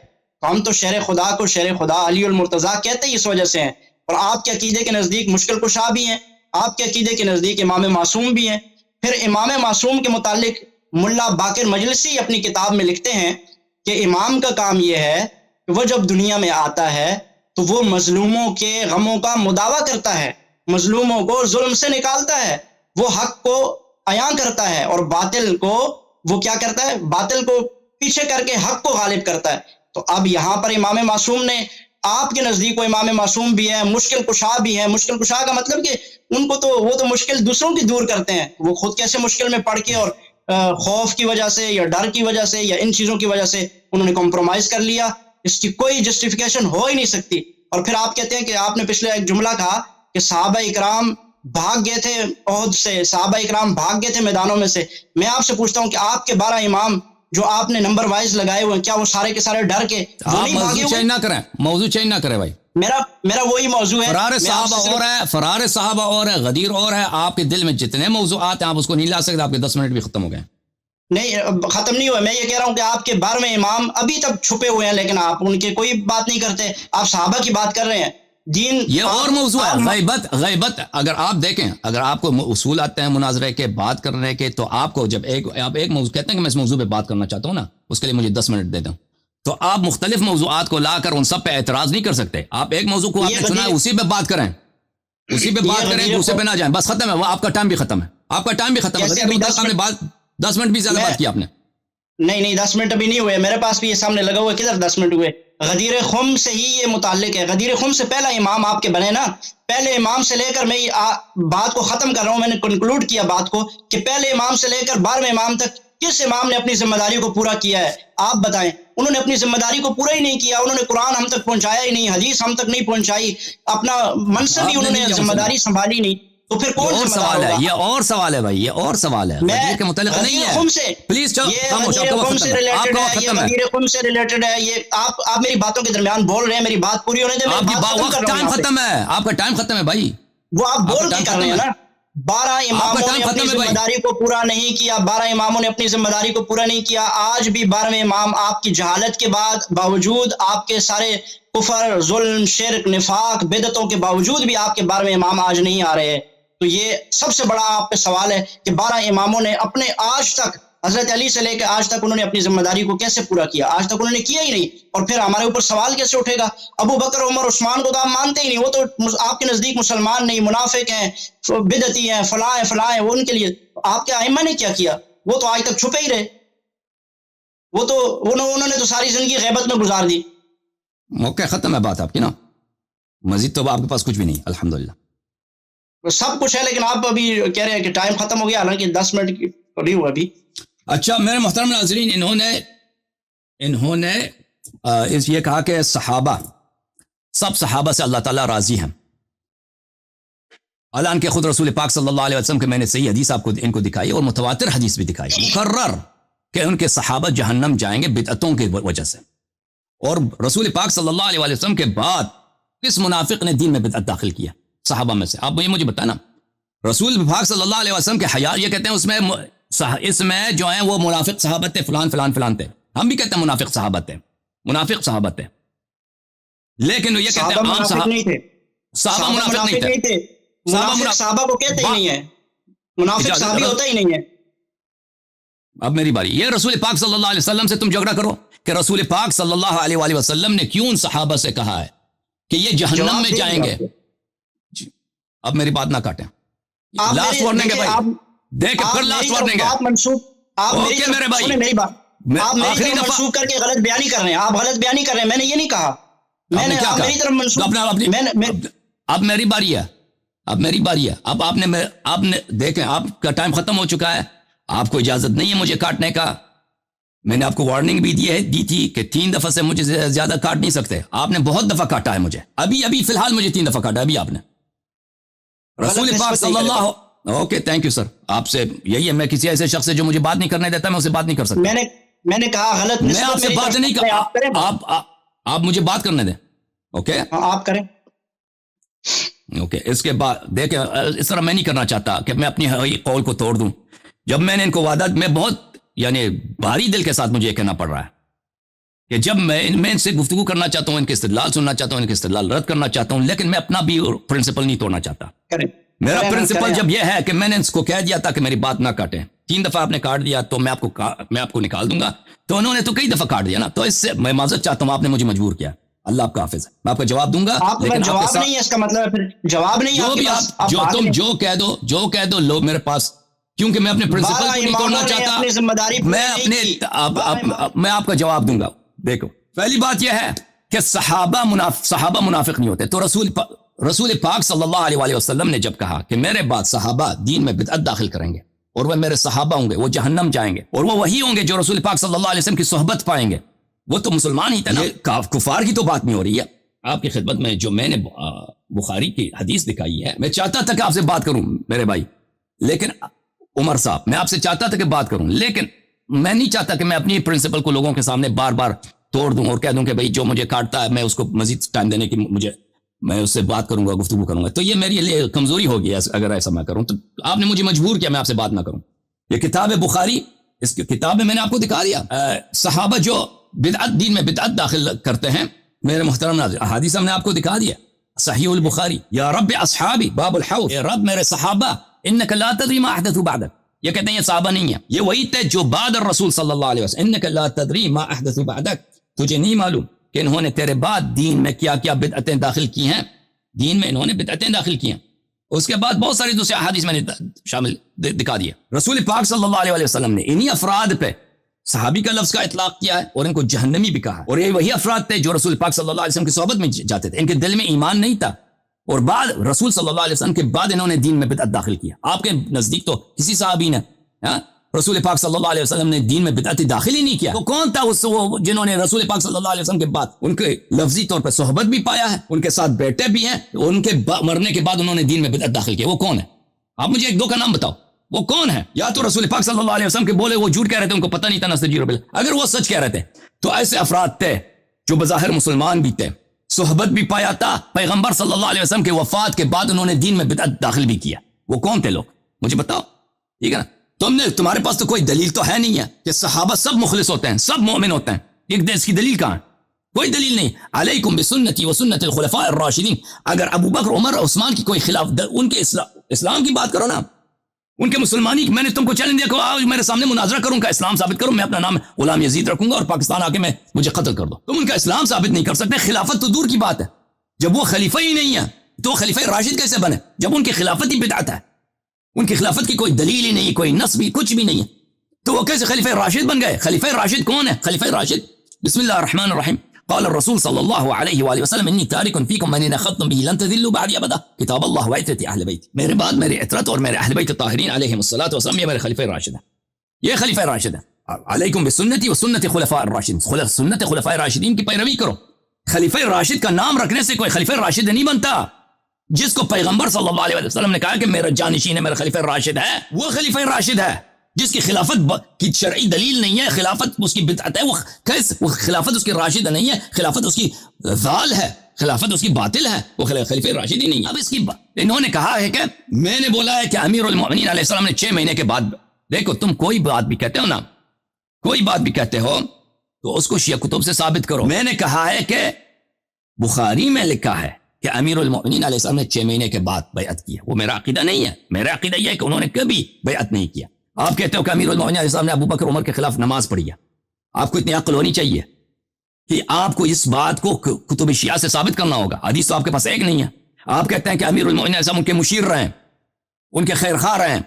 تو ہم تو شیر خدا کو شیر خدا علی المرتضیٰ کہتے ہی اس وجہ سے ہیں. اور آپ کے عقیدے کے نزدیک مشکل کشا بھی ہیں, آپ کے عقیدے کے نزدیک امام معصوم بھی ہیں. پھر امام معصوم کے متعلق ملا باقر مجلسی اپنی کتاب میں لکھتے ہیں کہ امام کا کام یہ ہے کہ وہ جب دنیا میں آتا ہے تو وہ مظلوموں کے غموں کا مداوع کرتا ہے, مظلوموں کو ظلم سے نکالتا ہے, وہ حق کو عیاں کرتا ہے, اور باطل کو وہ کیا کرتا ہے, باطل کو پیچھے کر کے حق کو غالب کرتا ہے. تو اب یہاں پر امام معصوم نے, آپ کے نزدیک وہ امام معصوم بھی ہیں, مشکل کشا بھی ہیں. مشکل کشا کا مطلب کہ ان کو تو وہ تو مشکل دوسروں کی دور کرتے ہیں, وہ خود کیسے مشکل میں پڑ کے اور خوف کی وجہ سے یا ڈر کی وجہ سے یا ان چیزوں کی وجہ سے انہوں نے کمپرومائز کر لیا. اس کی کوئی جسٹیفیکیشن ہو ہی نہیں سکتی. اور پھر آپ کہتے ہیں کہ آپ نے پچھلے ایک جملہ کہا کہ صحابہ اکرام بھاگ گئے تھے احد سے, صحابہ اکرام بھاگ گئے تھے میدانوں میں سے. میں آپ سے پوچھتا ہوں کہ آپ کے 12 امام جو آپ نے نمبر وائز لگائے ہوئے ہیں, کیا وہ سارے کے سارے ڈر کے وہ نہیں بھاگے ہوئے؟ چینج نہ کریں, موضوع چینج نہ کریں بھائی. میرا وہی موضوع ہے. فرار صحابہ اور ہے, فرار صحابہ اور ہے, غدیر اور ہے. آپ کے دل میں جتنے موضوعات ہیں آپ اس کو نہیں لا سکتے. آپ کے 10 منٹ بھی ختم ہو گئے. نہیں, ختم نہیں ہوا. میں یہ کہہ رہا ہوں کہ آپ کے 12 امام ابھی تک چھپے ہوئے ہیں, لیکن آپ ان کے کوئی بات نہیں کرتے. آپ صحابہ کی بات کر رہے ہیں. دین یہ اور موضوع ہے, غیبت. اگر آپ دیکھیں, اگر آپ کو اصول آتے ہیں مناظرے کے, بات کرنے کے, تو آپ کو جب آپ ایک موضوع کہتے ہیں کہ میں اس موضوع پہ بات کرنا چاہتا ہوں نا, اس کے لیے مجھے 10 منٹ دے دیں, تو آپ مختلف موضوعات کو لا کر ان سب پہ اعتراض نہیں کر سکتے. آپ ایک موضوع کو آپ نے چنا ہے, اسی پہ بات کریں, اسی پہ بات کریں, دوسرے پہ نہ جائیں. بس ختم ہے, وہ آپ کا ٹائم بھی ختم ہے, آپ کا ٹائم بھی ختم ہے. 10 منٹ بھی زیادہ بات کی آپ نے. نہیں 10 منٹ ابھی نہیں ہوئے, میرے پاس بھی یہ سامنے لگا ہوا ہے. کدھر 10 منٹ ہوئے؟ غدیر خم سے ہی یہ متعلق ہے. غدیر خم سے پہلا امام آپ کے بنے نا, پہلے امام سے لے کر, میں بات کو ختم کر رہا ہوں, میں نے کنکلوڈ کیا بات کو کہ پہلے امام سے لے کر 12ویں امام تک کس امام نے اپنی ذمہ داری کو پورا کیا ہے؟ آپ بتائیں. انہوں نے اپنی ذمہ داری کو پورا ہی نہیں کیا. انہوں نے قرآن ہم تک پہنچایا ہی نہیں, حدیث ہم تک نہیں پہنچائی, اپنا منصب ہی انہوں نے ذمہ داری سنبھالی نہیں. تو پھر کون ذمہ دار ہوگا؟ یہ اور سوال ہے بھائی, یہ اور سوال ہے. غدیر کے متعلق نہیں ہے. پلیز چلو, غدیر خم سے ریلیٹڈ ہے. یہ آپ میری باتوں کے درمیان بول رہے ہیں, میری بات پوری ہونے دیں. آپ کی ٹائم ختم ہے, آپ کا ٹائم ختم ہے بھائی. وہ آپ بول کے کر رہے ہیں نا. 12 اماموں نے اپنی ذمہ داری کو پورا نہیں کیا. 12 اماموں نے اپنی ذمہ داری کو پورا نہیں کیا. آج بھی 12ویں امام آپ کی جہالت کے باوجود, آپ کے سارے کفر, ظلم, شرک, نفاق, بدعتوں کے باوجود بھی آپ کے 12ویں امام آج نہیں آ رہے. تو یہ سب سے بڑا آپ پہ سوال ہے کہ 12 اماموں نے اپنے آج تک, حضرت علی سے لے کے آج تک, انہوں نے اپنی ذمہ داری کو کیسے پورا کیا؟ آج تک انہوں نے کیا ہی نہیں. اور پھر ہمارے اوپر سوال کیسے اٹھے گا؟ ابو بکر, عمر, عثمان کو تو آپ مانتے ہی نہیں. وہ تو آپ کے نزدیک مسلمان نہیں, منافق ہیں, بدعتی ہیں, فلاں ہیں. وہ ان کے لیے آپ کے ائمہ نے کیا کیا؟ وہ تو آج تک چھپے ہی رہے. وہ تو انہوں نے تو ساری زندگی غیبت میں گزار دی. اوکے ختم ہے بات آپ کی نا, مزید تو آپ کے پاس کچھ بھی نہیں الحمدللہ. سب کچھ ہے لیکن آپ ابھی کہہ رہے ہیں کہ ٹائم ختم ہو گیا, حالانکہ 10 منٹ نہیں ہوا ابھی. اچھا میرے محترم ناظرین, انہوں نے یہ کہا کہ صحابہ, سب صحابہ سے اللہ تعالیٰ راضی ہیں. الان کہ خود رسول پاک صلی اللہ علیہ وسلم کے میں نے صحیح حدیث آپ کو ان کو دکھائی اور متواتر حدیث بھی دکھائی مقرر کہ ان کے صحابہ جہنم جائیں گے بدعتوں کی وجہ سے. اور رسول پاک صلی اللہ علیہ وسلم کے بعد کس منافق نے دین میں بدعت داخل کیا صحابہ میں سے؟ آپ مجھے بتانا. رسول پاک صلی اللہ علیہ وسلم کے حیات یہ کہتے ہیں اس میں جو ہیں وہ منافق صحابت تھے, فلان فلان فلان تھے. ہم بھی کہتے ہیں منافق صحابت تھے, منافق صحابت تھے, لیکن یہ کہتے ہیں عام صحابہ نہیں تھے. صحابہ منافق نہیں تھے. منافق صحابہ کو کہتے ہی نہیں ہے, منافق صحابی ہوتا ہی نہیں ہے. اب میری باری, یہ رسول پاک صلی اللہ علیہ وسلم سے تم جھگڑا کرو کہ رسول پاک صلی اللہ علیہ وآلہ وسلم نے کیوں ان صحابہ سے کہا ہے کہ یہ جہنم میں جائیں گے. اب میری بات نہ کاٹیں, لاسٹ وارننگ ہے بھائی, دیکھ پھر لاسٹ وارننگ ہے. آپ میرے بھائی میری بات آپ میری طرف منسوخ کر کے غلط بیانی کر رہے ہیں, آپ غلط بیانی کر رہے ہیں. میں نے یہ نہیں کہا, میں نے میری طرف منسوخ. اب میری باری ہے, اب میری باری ہے. اب آپ نے دیکھیں آپ کا ٹائم ختم ہو چکا ہے, آپ کو اجازت نہیں ہے مجھے کاٹنے کا. میں نے آپ کو وارننگ بھی دی تھی کہ 3 دفعہ سے مجھے زیادہ کاٹ نہیں سکتے. آپ نے بہت دفعہ کاٹا ہے مجھے, ابھی فی الحال مجھے 3 دفعہ کاٹا ابھی آپ نے. رسول پاک صلی اللہ, اوکے تھینک یو سر, آپ سے یہی ہے, میں کسی ایسے شخص سے جو مجھے بات نہیں کرنے دیتا میں اسے بات نہیں کر سکتا. میں نے کہا غلط, میں آپ سے بات نہیں کر, آپ مجھے بات کرنے دیں. اوکے آپ کریں. اوکے اس کے بعد دیکھیں, اس طرح میں نہیں کرنا چاہتا کہ میں اپنی قول کو توڑ دوں. جب میں نے ان کو وعدہ, میں بہت یعنی بھاری دل کے ساتھ مجھے یہ کہنا پڑ رہا ہے کہ جب میں ان سے گفتگو کرنا چاہتا ہوں, ان کے استدلال سننا چاہتا ہوں, ان کے استدلال رد کرنا چاہتا ہوں, لیکن میں اپنا بھی پرنسپل نہیں توڑنا چاہتا. میرا پرنسپل جب یہ ہے کہ میں نے اس کو کہہ دیا تھا کہ میری بات نہ کاٹیں, 3 دفعہ آپ نے کاٹ دیا تو میں آپ کو نکال دوں گا, تو انہوں نے تو کئی دفعہ کاٹ دیا نا, تو اس سے میں معذرت چاہتا ہوں, آپ نے مجھے مجبور کیا. اللہ آپ کا حافظ ہے, میں آپ کا جواب دوں گا. لیکن جواب نہیں ہے اس کا مطلب, پھر جواب نہیں جو بھی آپ تم جو کہہ دو لو میرے پاس, کیونکہ میں اپنے پرنسپل کو نہیں توڑنا چاہتا. میں آپ کا جواب دوں گا. دیکھو پہلی بات یہ ہے کہ صحابہ منافق نہیں ہوتے. تو رسول پاک صلی اللہ علیہ وآلہ وسلم نے جب کہا کہ میرے بعد صحابہ دین میں بدعت داخل کریں گے اور وہ میرے صحابہ ہوں گے, وہ جہنم جائیں گے, اور وہ وہی ہوں گے جو رسول پاک صلی اللہ علیہ وسلم کی صحبت پائیں گے, وہ تو مسلمان ہی تھے نا. کفار کی تو بات نہیں ہو رہی ہے. آپ کی خدمت میں جو میں نے بخاری کی حدیث دکھائی ہے, میں چاہتا تھا کہ آپ سے بات کروں میرے بھائی, لیکن عمر صاحب میں آپ سے چاہتا تھا کہ بات کروں, لیکن میں نہیں چاہتا کہ میں اپنی پرنسپل کو لوگوں کے سامنے بار بار توڑ دوں اور کہہ دوں کہ بھئی جو مجھے کاٹتا ہے میں اس کو مزید ٹائم دینے کی میں اس سے بات کروں گا, گفتگو کروں گا. تو یہ میری لیے کمزوری ہوگی اگر ایسا میں کروں. تو آپ نے مجھے مجبور کیا میں آپ سے بات نہ کروں. یہ کتاب ہے بخاری, اس کتاب میں نے آپ کو دکھا دیا صحابہ جو بدعت دین میں بدعت داخل کرتے ہیں. میرے محترم ناظرین, احادیث ہم نے آپ کو دکھا دیا. صحیح البخاری, یا رب اصحابی باب الحوض, اے رب میرے صحابہ, انک لا تدری ما احدثوا بعدک. یہ کہتے ہیں یہ صحابہ نہیں ہے, یہ وہی تھے جو بعد الرسول صلی اللہ علیہ وسلم. انک لا تدری ما احدثوا بعدک, تجھے نہیں معلوم کہ انہوں نے تیرے بعد دین میں کیا کیا بدعتیں داخل کی ہیں. دین میں انہوں نے بدعتیں داخل کی ہیں. اس کے بعد بہت ساری دوسری احادیث میں نے شامل دکھا دیا. رسول پاک صلی اللہ علیہ وسلم نے انہی افراد پہ صحابی کا لفظ کا اطلاق کیا ہے اور ان کو جہنمی بھی کہا ہے. اور یہ وہی افراد تھے جو رسول پاک صلی اللہ علیہ وسلم کی صحبت میں جاتے تھے, ان کے دل میں ایمان نہیں تھا, اور بعد رسول صلی اللہ علیہ وسلم کے بعد انہوں نے دین میں بدعت داخل کیا. آپ کے نزدیک تو کسی صحابی نے رسول پاک صلی اللہ علیہ وسلم نے دین میں بدعت داخل ہی نہیں کیا. وہ کون تھا وہ جنہوں نے رسول پاک صلی اللہ علیہ وسلم کے بعد ان کے لفظی طور پر صحبت بھی پایا ہے, ان کے ساتھ بیٹھے بھی ہیں, ان کے مرنے کے بعد انہوں نے دین میں بدعت داخل کیا؟ وہ کون ہے؟ آپ مجھے 1-2 کا نام بتاؤ, وہ کون ہے؟ یا تو رسول پاک صلی اللہ علیہ وسلم کے بولے وہ جھوٹ کہہ رہے تھے, ان کو پتہ نہیں تھا نستجیب باللہ. اگر وہ سچ کہہ رہے تھے تو ایسے افراد تھے جو بظاہر مسلمان بھی تھے, صحبت بھی پایا تھا, پیغمبر صلی اللہ علیہ وسلم کے وفات کے بعد انہوں نے دین میں بدعت داخل بھی کیا. وہ کون تھے لوگ؟ مجھے بتاؤ. ٹھیک ہے نا, تمہارے پاس تو کوئی دلیل تو ہے نہیں ہے کہ صحابہ سب مخلص ہوتے ہیں, سب مومن ہوتے ہیں. ایک اس کی دلیل کہاں ہے؟ کوئی دلیل نہیں. علیکم بسنتی و سنت الخلفاء الراشدین. اگر ابو بکر, عمر, عثمان کی کوئی خلاف, ان کے اسلام کی بات کرو نا, ان کے مسلمانی. میں نے تم کو چیلنج دیا کہ آؤ میرے سامنے مناظرہ کروں کا اسلام ثابت کرو, میں اپنا نام غلام یزید رکھوں گا اور پاکستان آ کے میں مجھے قتل کر دو. تم ان کا اسلام ثابت نہیں کر سکتے. خلافت تو دور کی بات ہے, جب وہ خلیفہ ہی نہیں ہے تو خلیفہ راشد کیسے بنے جب ان کی خلافت ہی بدعت ہے؟ ان کی خلافت کی کوئی دلیل ہی نہیں, کوئی نص بھی, کچھ بھی نہیں ہے, تو وہ کیسے خلیفہ راشد بن گئے؟ خلیفہ راشد کون ہے؟ خلیفہ راشد, بسم اللہ الرحمن الرحیم, قال الرسول صلی اللہ علیہ وآلہ وسلم انی تارک فیکم من ان اخذتم به لن تذلوا بعدی ابدا کتاب اللہ وعترت اہل بیت. میرے بعد میرے عترت اور میرے اہل بیت الطاہرین علیہم الصلوۃ والسلام یہ میرے خلیفہ راشد ہیں. یہ خلیفہ راشد ہیں. علیکم بسنتی و سنت خلفاء الراشدین. سنت خلفاء راشدین کی پیروی کرو. خلیفہ راشد کا نام رکھنے سے کوئی خلیفہ راشد نہیں بنتا. جس کو پیغمبر صلی اللہ علیہ وسلم نے کہا کہ میرا جانشین ہے میرا خلیفہ راشد ہے وہ خلیفہ راشد ہے. جس کی خلافت کی شرعی دلیل نہیں ہے خلافت اس کی بدعت ہے وہ خلافت اس کی راشد نہیں ہے خلافت اس کی ضال ہے خلافت اس کی باطل ہے وہ خلیفہ راشد ہی نہیں ہے. اب اس کی انہوں نے کہا ہے کہ میں نے بولا ہے کہ امیر المؤمنین علیہ السلام نے 6 مہینے کے بعد. دیکھو تم کوئی بات بھی کہتے ہو نا کوئی بات بھی کہتے ہو تو اس کو شیعہ کتب سے ثابت کرو. میں نے کہا ہے کہ بخاری میں لکھا ہے کہ امیر المؤمنین علیہ السلام نے 6 مہینے کے بعد بیعت کی ہے. وہ میرا عقیدہ نہیں ہے. میرا عقیدہ یہ ہے کہ انہوں نے کبھی بیعت نہیں کیا. آپ کہتے ہو کہ امیر المؤمنین علیہ السلام نے ابو بکر عمر کے خلاف نماز پڑھی ہے. آپ کو اتنی عقل ہونی چاہیے کہ آپ کو اس بات کو کتب شیعہ سے ثابت کرنا ہوگا. حدیث تو آپ کے پاس ایک نہیں ہے. آپ کہتے ہیں کہ امیر المؤمنین علیہ السلام ان کے مشیر رہے ان کے خیر خواہ رہے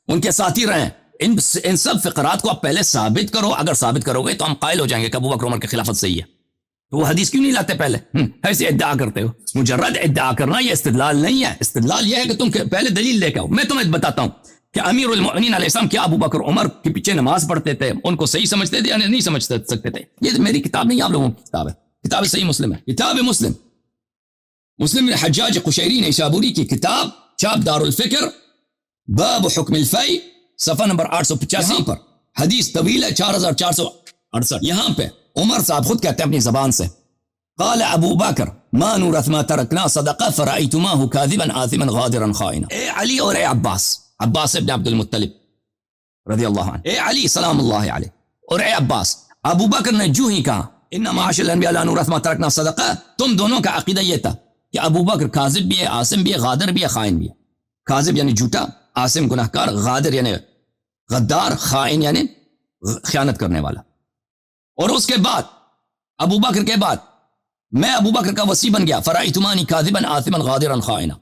ان کے ساتھی رہے. ان سب فقرات کو آپ پہلے ثابت کرو. اگر ثابت کرو گے تو ہم قائل ہو جائیں گے کہ ابو بکر عمر کی خلافت صحیح ہے. تو وہ حدیث کیوں نہیں لاتے پہلے؟ ایسے ادعا کرتے ہو. مجرد ادعا کرنا یہ استدلال نہیں ہے. استدلال یہ ہے کہ تم پہلے دلیل لے کے آؤ. میں تمہیں بتاتا ہوں کہ امیر المؤمنین علیہ السلام کیا ابو بکر عمر کے پیچھے نماز پڑھتے تھے ان کو صحیح سمجھتے تھے یا نہیں سمجھ سکتے تھے. یہ میری کتاب نہیں آپ لوگوں کی کتاب ہے. کتاب صحیح مسلم ہے. کتاب مسلم حجاج قشیری نیشابوری کی کتاب چاپ دار الفکر باب حکم الفی صفحہ نمبر 885 پر حدیث طویل ہے 4468. یہاں پہ عمر صاحب خود کہتے ہیں اپنی زبان سے قال ابو بکر ما نورث ما ترکنا صدقہ فرأیتماہ کاذبا آثما غادرا خائنا. اے علی اور اے عباس ابن عبد المطلب رضی اللہ عنہ. اے علی سلام اللہ علیہ اور اے عباس ابو بکر نے جو ہی کہا ان معاشر الانبیاء لا نورث ما ترکنا صدقہ. تم دونوں کا عقیدہ یہ تھا کہ ابو بکر کاذب بھی ہے عاصم بھی ہے غادر بھی ہے خائن بھی ہے. کاذب یعنی جھوٹا عاصم گناہکار غادر یعنی غدار خائن یعنی خیانت کرنے والا. اور اس کے بعد ابو بکر کے بعد میں ابو بکر کا وصی بن گیا فرأیتمانی کاذبا آثما غادرا خائنا.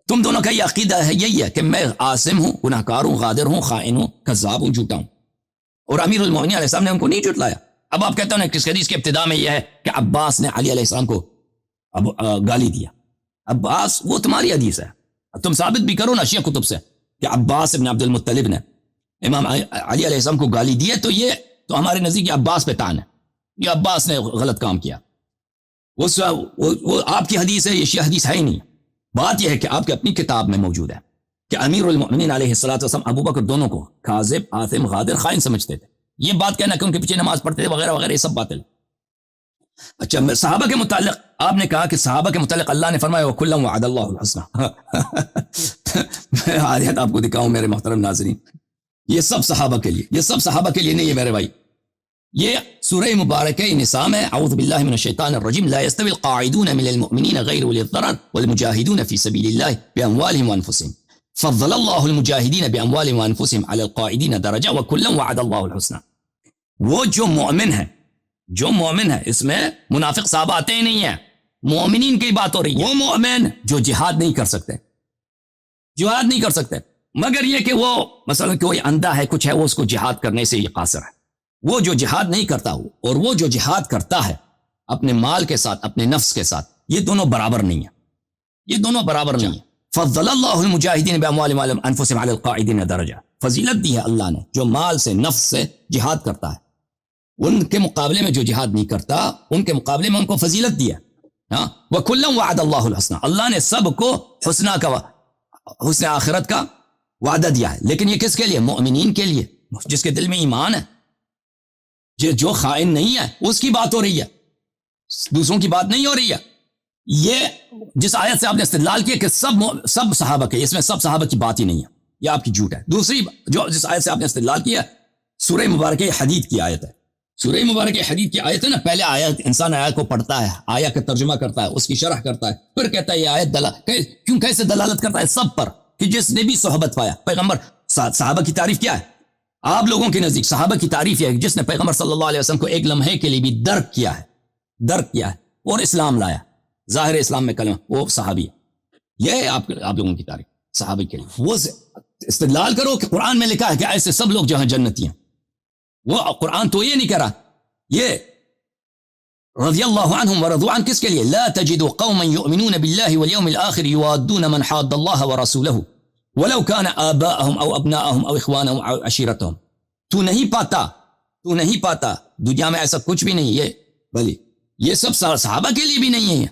تم دونوں کا یہ عقیدہ ہے یہی ہے کہ میں عاصم ہوں گناہکار ہوں غادر ہوں خائن ہوں کذاب ہوں جھوٹا ہوں. اور امیر المؤمنین علیہ السلام نے ان کو نہیں جھٹلایا. اب آپ کہتے ہیں کہ اس حدیث کے ابتدا میں یہ ہے کہ عباس نے علی علیہ السلام کو گالی دیا. عباس وہ تمہاری حدیث ہے. تم ثابت بھی کرو نا شیعہ کتب سے کہ عباس ابن عبد المطلب نے امام علی علیہ السلام کو گالی دی ہے. تو یہ تو ہمارے نزدیک عباس پہ تان ہے. یہ عباس نے غلط کام کیا. وہ آپ کی حدیث ہے یہ شیعہ حدیث ہے ہی نہیں. بات یہ ہے کہ آپ کی اپنی کتاب میں موجود ہے کہ امیر المؤمنین علیہ السلام ابو بکر دونوں کو کاذب آثم غادر خائن سمجھتے تھے. یہ بات کہنا کہ ان کے پیچھے نماز پڑھتے تھے وغیرہ وغیرہ یہ سب باطل. اچھا صحابہ کے متعلق آپ نے کہا کہ صحابہ کے متعلق اللہ نے فرمایا وَكُلًّا وَعَدَ اللَّهُ الْحُسْنَى. میں آیت آپ کو دکھاؤں میرے محترم ناظرین. یہ سب صحابہ کے لیے نہیں ہے میرے بھائی. یہ سورہ مبارکہ نساء میں اعوذ باللہ من الشیطان الرجیم لا يستوي القاعدون من المؤمنین غیر اولی الضرر والمجاہدون فی سبیل اللہ باموالہم وانفسہم فضل اللہ المجاہدین باموالہم وانفسہم علی القاعدین درجہ وکلا وعد اللہ الحسنى. وہ جو مومن ہے اس میں منافق صحابہ آتے ہی نہیں ہیں. مومنین کی بات ہو رہی ہے. وہ مومن جو جہاد نہیں کر سکتے مگر یہ کہ وہ مثلا کوئی اندھا ہے کچھ ہے وہ اس کو جہاد کرنے سے یہ قاصر ہے. وہ جو جہاد نہیں کرتا ہو اور وہ جو جہاد کرتا ہے اپنے مال کے ساتھ اپنے نفس کے ساتھ یہ دونوں برابر نہیں ہیں. فضل اللہ المجاہدین باموالہم وانفسہم علی القاعدین درجہ. فضیلت دی ہے اللہ نے جو مال سے نفس سے جہاد کرتا ہے ان کے مقابلے میں جو جہاد نہیں کرتا ان کے مقابلے میں ان کو فضیلت دی ہے. وَكُلًّا وَعَدَ اللَّهُ الْحُسْنَى. اللہ نے سب کو حسن آخرت کا وعدہ دیا ہے. لیکن یہ کس کے لیے؟ مومنین کے لیے جس کے دل میں ایمان ہے. جو خائن نہیں ہے اس کی بات ہو رہی ہے دوسروں کی بات نہیں ہو رہی ہے. یہ جس آیت سے آپ نے استدلال کیا کہ سب صحابہ کے اس میں سب صحابہ کی بات ہی نہیں ہے یہ آپ کی جھوٹ ہے. دوسری جس آیت سے آپ نے استدلال کیا سورہ مبارکہ حدید کی آیت ہے. سورہ مبارکہ حدید کی آیت ہے نا. پہلے آیت انسان آیت کو پڑھتا ہے آیت کا ترجمہ کرتا ہے اس کی شرح کرتا ہے پھر کہتا ہے یہ آیت کیسے دلالت کرتا ہے سب پر کہ جس نے بھی صحبت پایا. پیغمبر صحابہ کی تعریف کیا ہے آپ لوگوں کے نزدیک؟ صحابہ کی تعریف یہ ہے جس نے پیغمبر صلی اللہ علیہ وسلم کو ایک لمحے کے لیے بھی درک کیا ہے اور اسلام لایا ظاہر اسلام میں کلمہ وہ صحابی ہے. یہ ہے آپ لوگوں کی تعریف صحابہ کے لیے. وہ استدلال کرو کہ قرآن میں لکھا ہے کہ ایسے سب لوگ جہاں جنتی ہیں. وہ قرآن تو یہ نہیں کہہ رہا. یہ رضی اللہ عنہم ورضوا عنہ کس کے لیے؟ لا تجد قوما يؤمنون بالله واليوم الآخر يوادون من حاد الله ورسوله ولو كان آباءهم او ابناءهم او اخوانهم او عشيرتهم. تو نہیں پاتا دنیا میں ایسا کچھ بھی نہیں ہے، بلی یہ سب صحابہ کے لیے بھی نہیں ہے،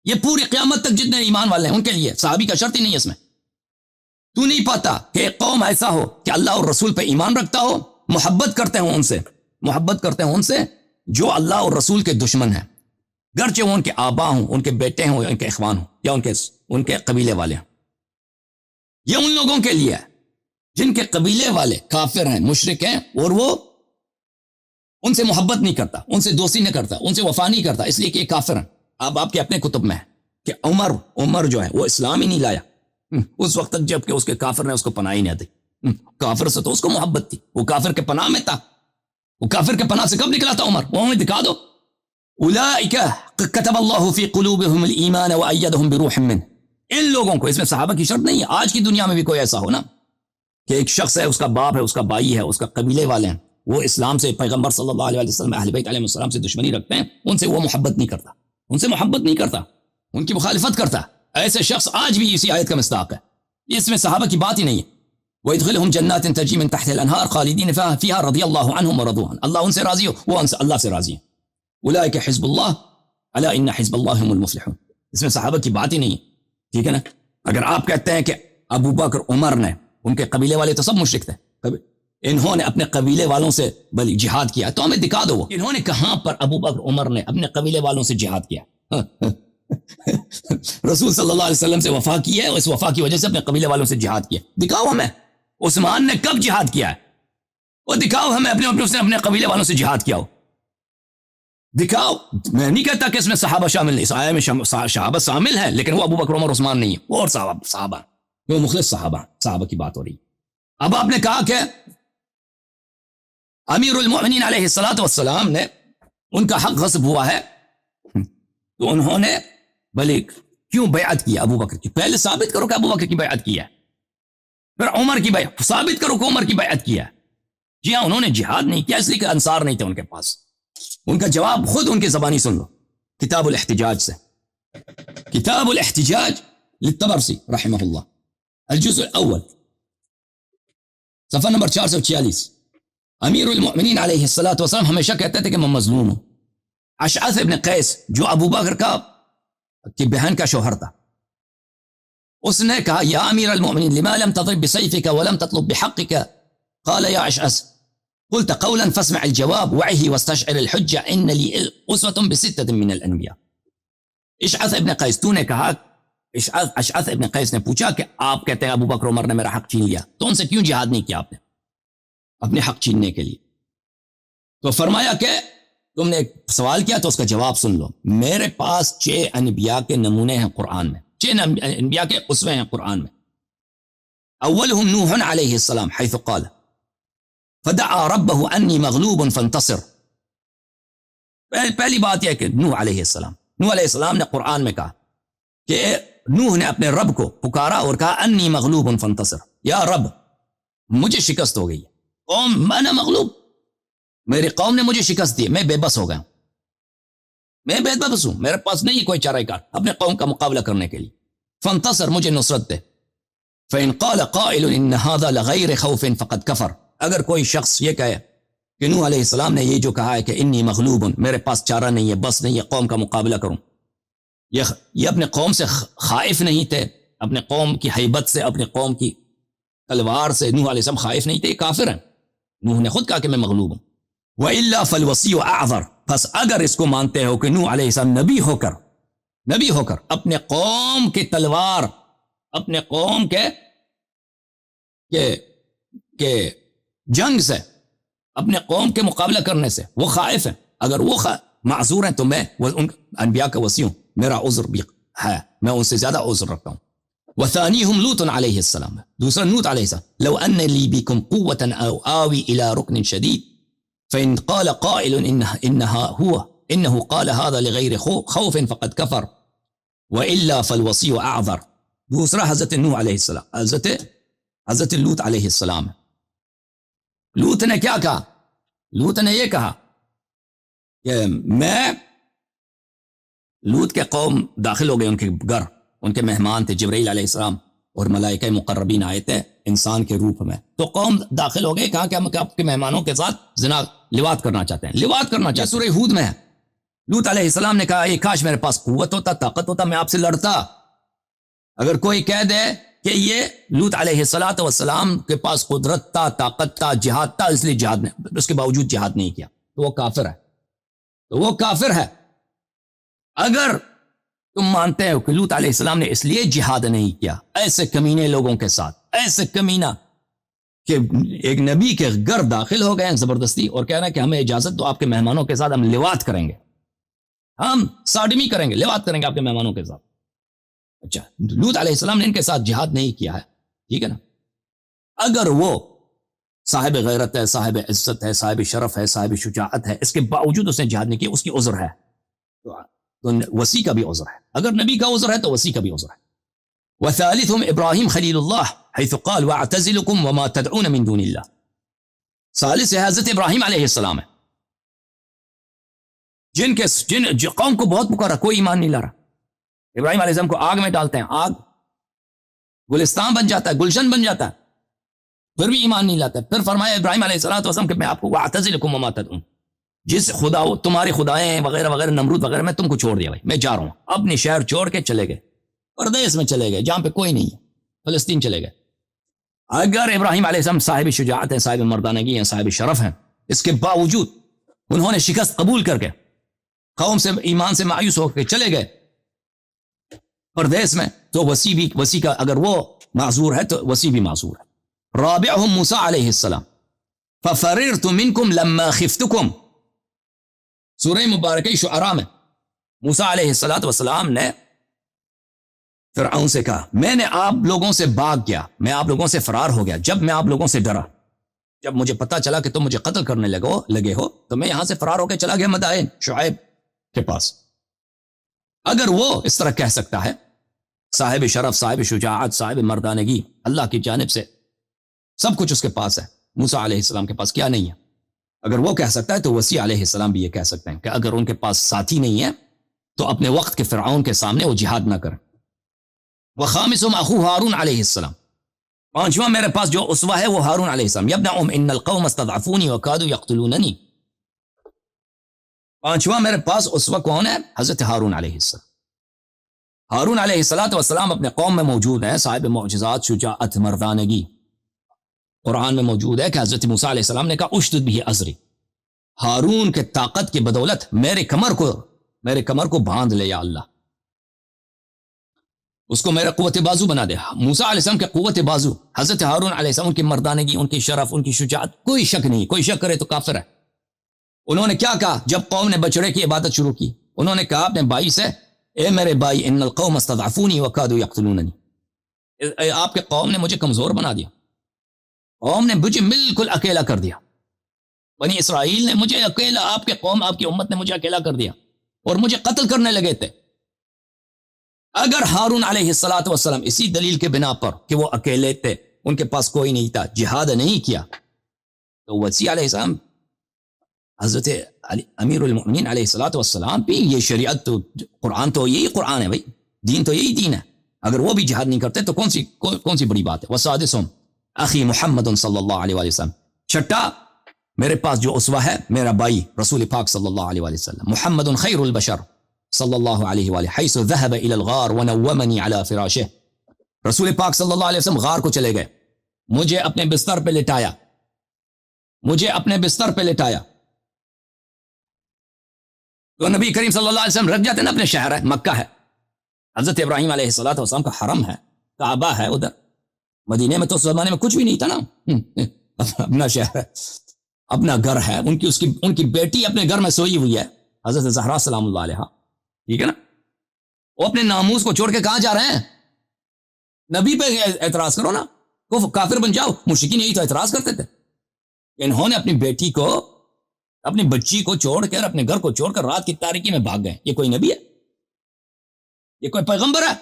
یہ پوری قیامت تک جتنے ایمان والے ہیں ان کے لیے، صحابی کا شرط ہی نہیں ہے اس میں. تو نہیں پاتا کہ ایک قوم ایسا ہو کہ اللہ اور رسول پہ ایمان رکھتا ہو، محبت کرتے ہوں ان سے جو اللہ اور رسول کے دشمن ہیں، گرچہ وہ ان کے آبا ہوں، ان کے بیٹے ہوں، ان کے اخوان ہوں، یا ان کے قبیلے والے ہوں. یہ ان لوگوں کے لیے ہے جن کے قبیلے والے کافر ہیں، مشرک ہیں، اور وہ ان سے محبت نہیں کرتا، ان سے دوستی نہیں کرتا، ان سے وفا نہیں کرتا، اس لیے کہ یہ کافر ہیں. اب آپ کے اپنے کتب میں ہے کہ عمر جو ہے وہ اسلام ہی نہیں لایا اس وقت تک جب کہ اس کے کافر نے اس کو پناہ ہی نہیں دی. کافر سے تو اس کو محبت تھی، وہ کافر کے پناہ میں تھا. وہ کافر کے پناہ سے کب نکلا تھا عمر؟ وہ ہمیں دکھا دو. اولئک کتب اللہ فی قلوبہم الایمان وایدہم بروح منہ. ان لوگوں کو، اس میں صحابہ کی شرط نہیں ہے، آج کی دنیا میں بھی کوئی ایسا ہو نا کہ ایک شخص ہے، اس کا باپ ہے، اس کا بھائی ہے، اس کا قبیلے والے ہیں، وہ اسلام سے، پیغمبر صلی اللہ علیہ وسلم، اہل بیت علیہ السلام سے دشمنی رکھتے ہیں، ان سے وہ محبت نہیں کرتا، ان کی مخالفت کرتا. ایسے شخص آج بھی اسی آیت کا مصداق ہے. اس میں صحابہ کی بات ہی نہیں ہے. وَيَدْخِلُهُمْ جَنَّاتٍ تَجْرِي مِن تَحْتِهَا الْأَنْهَارُ خَالِدِينَ فِيهَا رَضِيَ اللَّهُ عَنْهُمْ وَرَضُوا عَنْهُ. اللہ ان سے راضی ہو، وہ اللہ سے راضی ہیں. أُولَٰئِكَ حِزْبُ اللَّهِ أَلَا إِنَّ حِزْبَ اللَّهِ هُمُ الْمُفْلِحُونَ. اس میں صحابہ کی بات ہی نہیں ہے، ٹھیک ہے نا. اگر آپ کہتے ہیں کہ ابو بکر عمر نے، ان کے قبیلے والے تو سب مشرک تھے، انہوں نے اپنے قبیلے والوں سے بلی جہاد کیا، تو ہمیں دکھا دو وہ انہوں نے کہاں پر ابو بکر عمر نے اپنے قبیلے والوں سے جہاد کیا. رسول صلی اللہ علیہ وسلم سے وفا کی ہے، اور اس وفا کی وجہ سے اپنے قبیلے والوں سے جہاد کیا. دکھاؤ ہمیں عثمان نے کب جہاد کیا ہے، وہ دکھاؤ ہمیں اپنے قبیلے والوں سے جہاد کیا ہو، دکھاؤ. میں نہیں کہتا کہ اس میں صحابہ شامل نہیں، اس آیت میں صحابہ شامل ہیں، لیکن وہ ابو بکر عمر عثمان نہیں ہے، وہ اور صحابہ وہ مخلص صحابہ کی بات ہو رہی. اب آپ نے کہا کہ امیر المؤمنین علیہ الصلوۃ والسلام نے ان کا حق غصب ہوا ہے، تو انہوں نے بھلے کیوں بیعت کیا ابو بکر کی؟ پہلے ثابت کرو کہ ابو بکر کی بیعت کیا ہے، پھر عمر کی بیعت ثابت کرو کہ عمر کی بیعت کیا ہے. جی ہاں، انہوں نے جہاد نہیں کیا اس لیے کہ انصار نہیں تھے ان کے پاس. ان کا جواب خود ان کی زبانی سن لو، کتاب الاحتجاج سے، کتاب الاحتجاج للطبرسی رحمہ اللہ، الجزء الاول، صفحہ نمبر 446. امیر المؤمنین علیہ الصلوۃ والسلام ہمیشہ کہتے تھے کہ میں مظلوم ہوں. اشعث ابن قیس جو ابو بکر کی بہن کا شوہر تھا، اس نے کہا یا امیر المؤمنین لما لم تضرب بسيفك ولم تطلب بحقك؟ قال يا اشعث قلت قولا فاسمع الجواب وعه واستشعر الحجة ان لي اسوة بستة من الانبیاء. اشعث ابن قیس، تو نے کہا، اشعث ابن قیس نے پوچھا کہ آپ کہتے ہیں ابو بکر عمر نے میرا حق چھین لیا، تو ان سے کیوں جہاد نہیں کیا آپ نے اپنے حق چھیننے کے لیے؟ تو فرمایا کہ تم نے ایک سوال کیا تو اس کا جواب سن لو. میرے پاس 6 انبیاء کے نمونے ہیں قرآن میں، 6 انبیاء کے اسوے ہیں قرآن میں. اولهم نوح علیہ السلام حیث قال فدعا ربه انی مغلوب فانتصر. پہلی بات یہ کہ نوح علیہ السلام نے قرآن میں کہا کہ نوح نے اپنے رب کو پکارا اور کہا انی مغلوب فانتصر، یا رب مجھے شکست ہو گئی ہے، قوم انا مغلوب، میری قوم نے مجھے شکست دی، میں بے بس ہو گیا ہوں، میں بے بس ہوں، میرے پاس نہیں کوئی چارہ کار اپنے قوم کا مقابلہ کرنے کے لیے. فانتصر، مجھے نصرت دے. فإن قال قائل ان هذا لغیر خوف فقد کفر. اگر کوئی شخص یہ کہے کہ نوح علیہ السلام نے یہ جو کہا ہے کہ انی مغلوب، میرے پاس چارہ نہیں ہے، بس نہیں ہے قوم کا مقابلہ کروں، یہ اپنے قوم سے خائف نہیں تھے، اپنے قوم کی حیبت سے، اپنے قوم کی تلوار سے نوح علیہ السلام خائف نہیں تھے، یہ کافر ہیں. نوح نے خود کہا کہ میں مغلوب ہوں. وَإِلَّا فَالْوَصِيُّ أَعْذَرُ. پس اگر اس کو مانتے ہو کہ نوح علیہ السلام نبی ہو کر اپنے قوم کی تلوار، اپنے قوم کے جنگ سے، اپنے قوم کے مقابلہ کرنے سے وہ خائف ہیں، اگر وہ معذور ہیں تو میں ان انبیاء کا وصی ہوں، میرا عذر بھی ہے، میں ان سے زیادہ عذر رکھتا ہوں. وثانیہم لوط علیہ السلام، دوسرا لوط علیہ السلام، لو ان لی بکم قوة او آوی الى رکن شدید فإن قال قائل انه قال هذا لغیر خوف فقد کفر وإلا فالوصی اعذر. دوسرا حضرت نوح علیہ السلام، حضرت لوط علیہ السلام. لوط نے کیا کہا؟ لوط نے یہ کہا کہ میں لوط کے قوم داخل ہو گئے ان کے گھر، ان کے مہمان تھے جبرائیل علیہ السلام اور ملائکہ مقربین آئے تھے انسان کے روپ میں. تو قوم داخل ہو گئے، کہا کہ ہم آپ کے مہمانوں کے ساتھ زنا لواط کرنا چاہتے ہیں، لواط کرنا چاہتے ہیں. سورہ ہود میں ہے. لوط علیہ السلام نے کہا کاش میرے پاس قوت ہوتا، طاقت ہوتا، میں آپ سے لڑتا. اگر کوئی کہہ دے کہ یہ لوط علیہ السلام کے پاس قدرت تھا، طاقت تھا، جہاد تھا، اس لیے جہاد نے اس کے باوجود جہاد نہیں کیا، تو وہ کافر ہے، تو وہ کافر ہے. اگر تم مانتے ہو کہ لوط علیہ السلام نے اس لیے جہاد نہیں کیا ایسے کمینے لوگوں کے ساتھ، ایسے کمینہ کہ ایک نبی کے گھر داخل ہو گئے ہیں زبردستی اور کہہ رہے ہیں کہ ہمیں اجازت دو آپ کے مہمانوں کے ساتھ ہم لواط کریں گے، ہم ساڈمی کریں گے، لواط کریں گے آپ کے مہمانوں کے ساتھ. اچھا، لوط علیہ السلام نے ان کے ساتھ جہاد نہیں کیا ہے، ٹھیک ہے نا. اگر وہ صاحب غیرت ہے، صاحب عزت ہے، صاحب شرف ہے، صاحب شجاعت ہے، اس کے باوجود اس نے جہاد نہیں کیا، اس کی عذر ہے، تو وسیع کا بھی عذر ہے. اگر نبی کا عذر ہے تو وسیع کا بھی عذر ہے. وثالثهم ابراہیم خلیل اللہ حیث قال واعتزلکم وما تدعون من دون اللہ. ثالث حضرت ابراہیم علیہ السلام ہے، جن قوم کو بہت پکارا، کوئی ایمان نہیں لا رہا. ابراہیم علیہ السلام کو آگ میں ڈالتے ہیں، آگ گلستان بن جاتا ہے، گلشن بن جاتا ہے، پھر بھی ایمان نہیں لاتا. پھر فرمایا ابراہیم علیہ السلام کہ میں آپ کو واعتزلکم وما تدعون، جس خدا تمہارے خدائیں وغیرہ وغیرہ نمرود وغیرہ میں تم کو چھوڑ دیا، بھائی میں جا رہا ہوں. اپنی شہر چھوڑ کے چلے گئے، پردیس میں چلے گئے جہاں پہ کوئی نہیں ہے، فلسطین چلے گئے. اگر ابراہیم علیہ السلام صاحب شجاعت ہیں، صاحب مردانگی ہیں، صاحب شرف ہیں، اس کے باوجود انہوں نے شکست قبول کر کے قوم سے ایمان سے مایوس ہو کے چلے گئے پردیس میں، تو وسیع کا اگر وہ معذور ہے تو وسیع بھی معذور ہے. رابعهم موسیٰ علیہ السلام ففررت منکم لما خفتکم. سورہ مبارکہ شعراء میں موسیٰ علیہ السلام نے فرعون سے کہا میں نے آپ لوگوں سے بھاگ گیا، میں آپ لوگوں سے فرار ہو گیا، جب میں آپ لوگوں سے ڈرا، جب مجھے پتا چلا کہ تم مجھے قتل کرنے لگے ہو تو میں یہاں سے فرار ہو کے چلا گیا مدائن شعیب کے پاس. اگر وہ اس طرح کہہ سکتا ہے، صاحب شرف، صاحب شجاعت، صاحب مردانگی، اللہ کی جانب سے سب کچھ اس کے پاس ہے، موسیٰ علیہ السلام کے پاس کیا نہیں ہے؟ اگر وہ کہہ سکتا ہے تو وسیع علیہ السلام بھی یہ کہہ سکتے ہیں کہ اگر ان کے پاس ساتھی نہیں ہے تو اپنے وقت کے فرعون کے سامنے وہ جہاد نہ کریں. وخامسهم اخو ہارون علیہ السلام. پانچواں میرے پاس جو اسوہ ہے وہ ہارون علیہ السلام. یبن ان القوم استضعفونی وکادوا یقتلوننی. پانچواں میرے پاس اسوہ کون ہے؟ حضرت ہارون علیہ السلام. ہارون علیہ السلام اپنے قوم میں موجود ہیں، صاحب معجزات، شجاعت، مردانگی. قرآن میں موجود ہے کہ حضرت موسیٰ علیہ السلام نے کہا اشدد بھی ازری، ہارون کے طاقت کی بدولت میرے کمر کو باندھ لے یا اللہ، اس کو میرا قوت بازو بنا دے. موسیٰ علیہ السلام کے قوت بازو، حضرت ہارون علیہ السلام، ان کی مردانگی، ان کی شرف، ان کی شجاعت، کوئی شک نہیں. کوئی شک کرے تو کافر ہے. انہوں نے کیا کہا جب قوم نے بچڑے کی عبادت شروع کی؟ انہوں نے کہا اپنے بھائی سے اے میرے بھائی ان القوم استضعفونی وکادوا یقتلوننی، آپ کے قوم نے مجھے کمزور بنا دیا، قوم نے مجھے بالکل اکیلا کر دیا، بنی اسرائیل نے مجھے اکیلا، آپ کے قوم، آپ کی امت نے مجھے اکیلا کر دیا اور مجھے قتل کرنے لگے تھے. اگر ہارون علیہ السلام اسی دلیل کے بنا پر کہ وہ اکیلے تھے، ان کے پاس کوئی نہیں تھا، جہاد نہیں کیا، تو وسیع علیہ السلام، حضرت امیر المؤمنین علیہ السلام بھی یہ شریعت تو قرآن تو یہی قرآن ہے بھائی، دین تو یہی دین ہے. اگر وہ بھی جہاد نہیں کرتے تو کون سی بڑی بات ہے. وسادسہم اخی محمد صلی اللہ علیہ وسلم. چھٹا میرے پاس جو اسوہ ہے میرا بھائی رسول پاک صلی اللہ علیہ وسلم. محمد خیر البشر صلی اللہ علیہ وآلہ حیث ذهب الى الغار ونومنی علی فراشہ. رسول پاک صلی اللہ علیہ وسلم غار کو چلے گئے، مجھے اپنے بستر پہ لٹایا. تو نبی کریم صلی اللہ علیہ وسلم رکھ جاتے نا، اپنے شہر ہے، مکہ ہے، حضرت ابراہیم علیہ السلام کا حرم ہے، کعبہ ہے ادھر. مدینے میں تو اس زمانے میں کچھ بھی نہیں تھا نا، اپنا شہر ہے، اپنا گھر ہے. ان کی بیٹی اپنے گھر میں سوئی ہوئی ہے، حضرت زہرا سلام اللہ علیہا، ٹھیک ہے نا. وہ اپنے ناموس کو چھوڑ کے کہاں جا رہے ہیں؟ نبی پہ اعتراض کرو نا، وہ کافر بن جاؤ. مشرکین یہی تو اعتراض کرتے تھے، انہوں نے اپنی بیٹی کو، اپنی بچی کو چھوڑ کر، اپنے گھر کو چھوڑ کر رات کی تاریکی میں بھاگ گئے. یہ کوئی نبی ہے؟ یہ کوئی پیغمبر ہے؟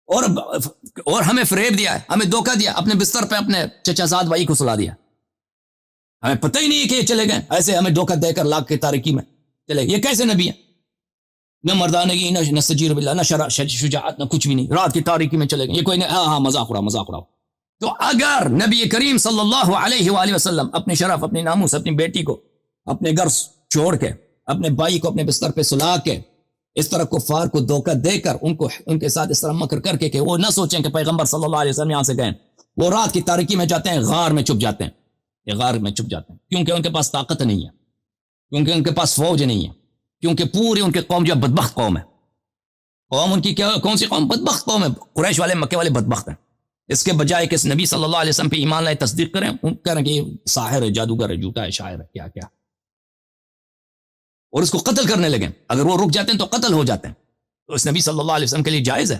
اور ہمیں فریب دیا ہے، ہمیں دھوکہ دیا، اپنے بستر پہ اپنے چچا زاد بھائی کو سلا دیا. ہمیں پتہ ہی نہیں کہ یہ چلے گئے ایسے، ہمیں دھوکہ دے کر لاکھ کی تاریکی میں چلے. یہ کیسے نبی ہے؟ نہ مردانگی نہ سجیر باللہ نہ شجاعت نہ کچھ بھی نہیں, رات کی تاریکی میں چلے گئے, یہ کوئی نہیں, ہاں مذاق اڑاؤ. تو اگر نبی کریم صلی اللہ علیہ وآلہ وسلم اپنے شرف, اپنی ناموس, اپنی بیٹی کو اپنے گھر چھوڑ کے, اپنے بھائی کو اپنے بستر پہ سلا کے, اس طرح کفار کو دھوکہ دے کر ان کے ساتھ اس طرح مکر کر کے کہ وہ نہ سوچیں کہ پیغمبر صلی اللہ علیہ وسلم یہاں سے گئے, وہ رات کی تاریکی میں جاتے ہیں, غار میں چھپ جاتے ہیں, کیونکہ ان کے پاس طاقت نہیں ہے, کیونکہ ان کے پاس فوج نہیں ہے, کیونکہ پوری ان کی قوم جو بدبخت قوم ہے. قوم ان کی کیا, کون سی قوم؟ بدبخت قوم ہے. قریش والے, مکے والے بدبخت ہیں. اس کے بجائے کہ اس نبی صلی اللہ علیہ وسلم پہ ایمان لائے, تصدیق کریں, کہہ رہے ہیں کہ یہ ساحر ہے, جادوگر ہے, جھوٹا ہے, شاعر ہے, کیا اور اس کو قتل کرنے لگے. اگر وہ رک جاتے ہیں تو قتل ہو جاتے ہیں. تو اس نبی صلی اللہ علیہ وسلم کے لیے جائز ہے,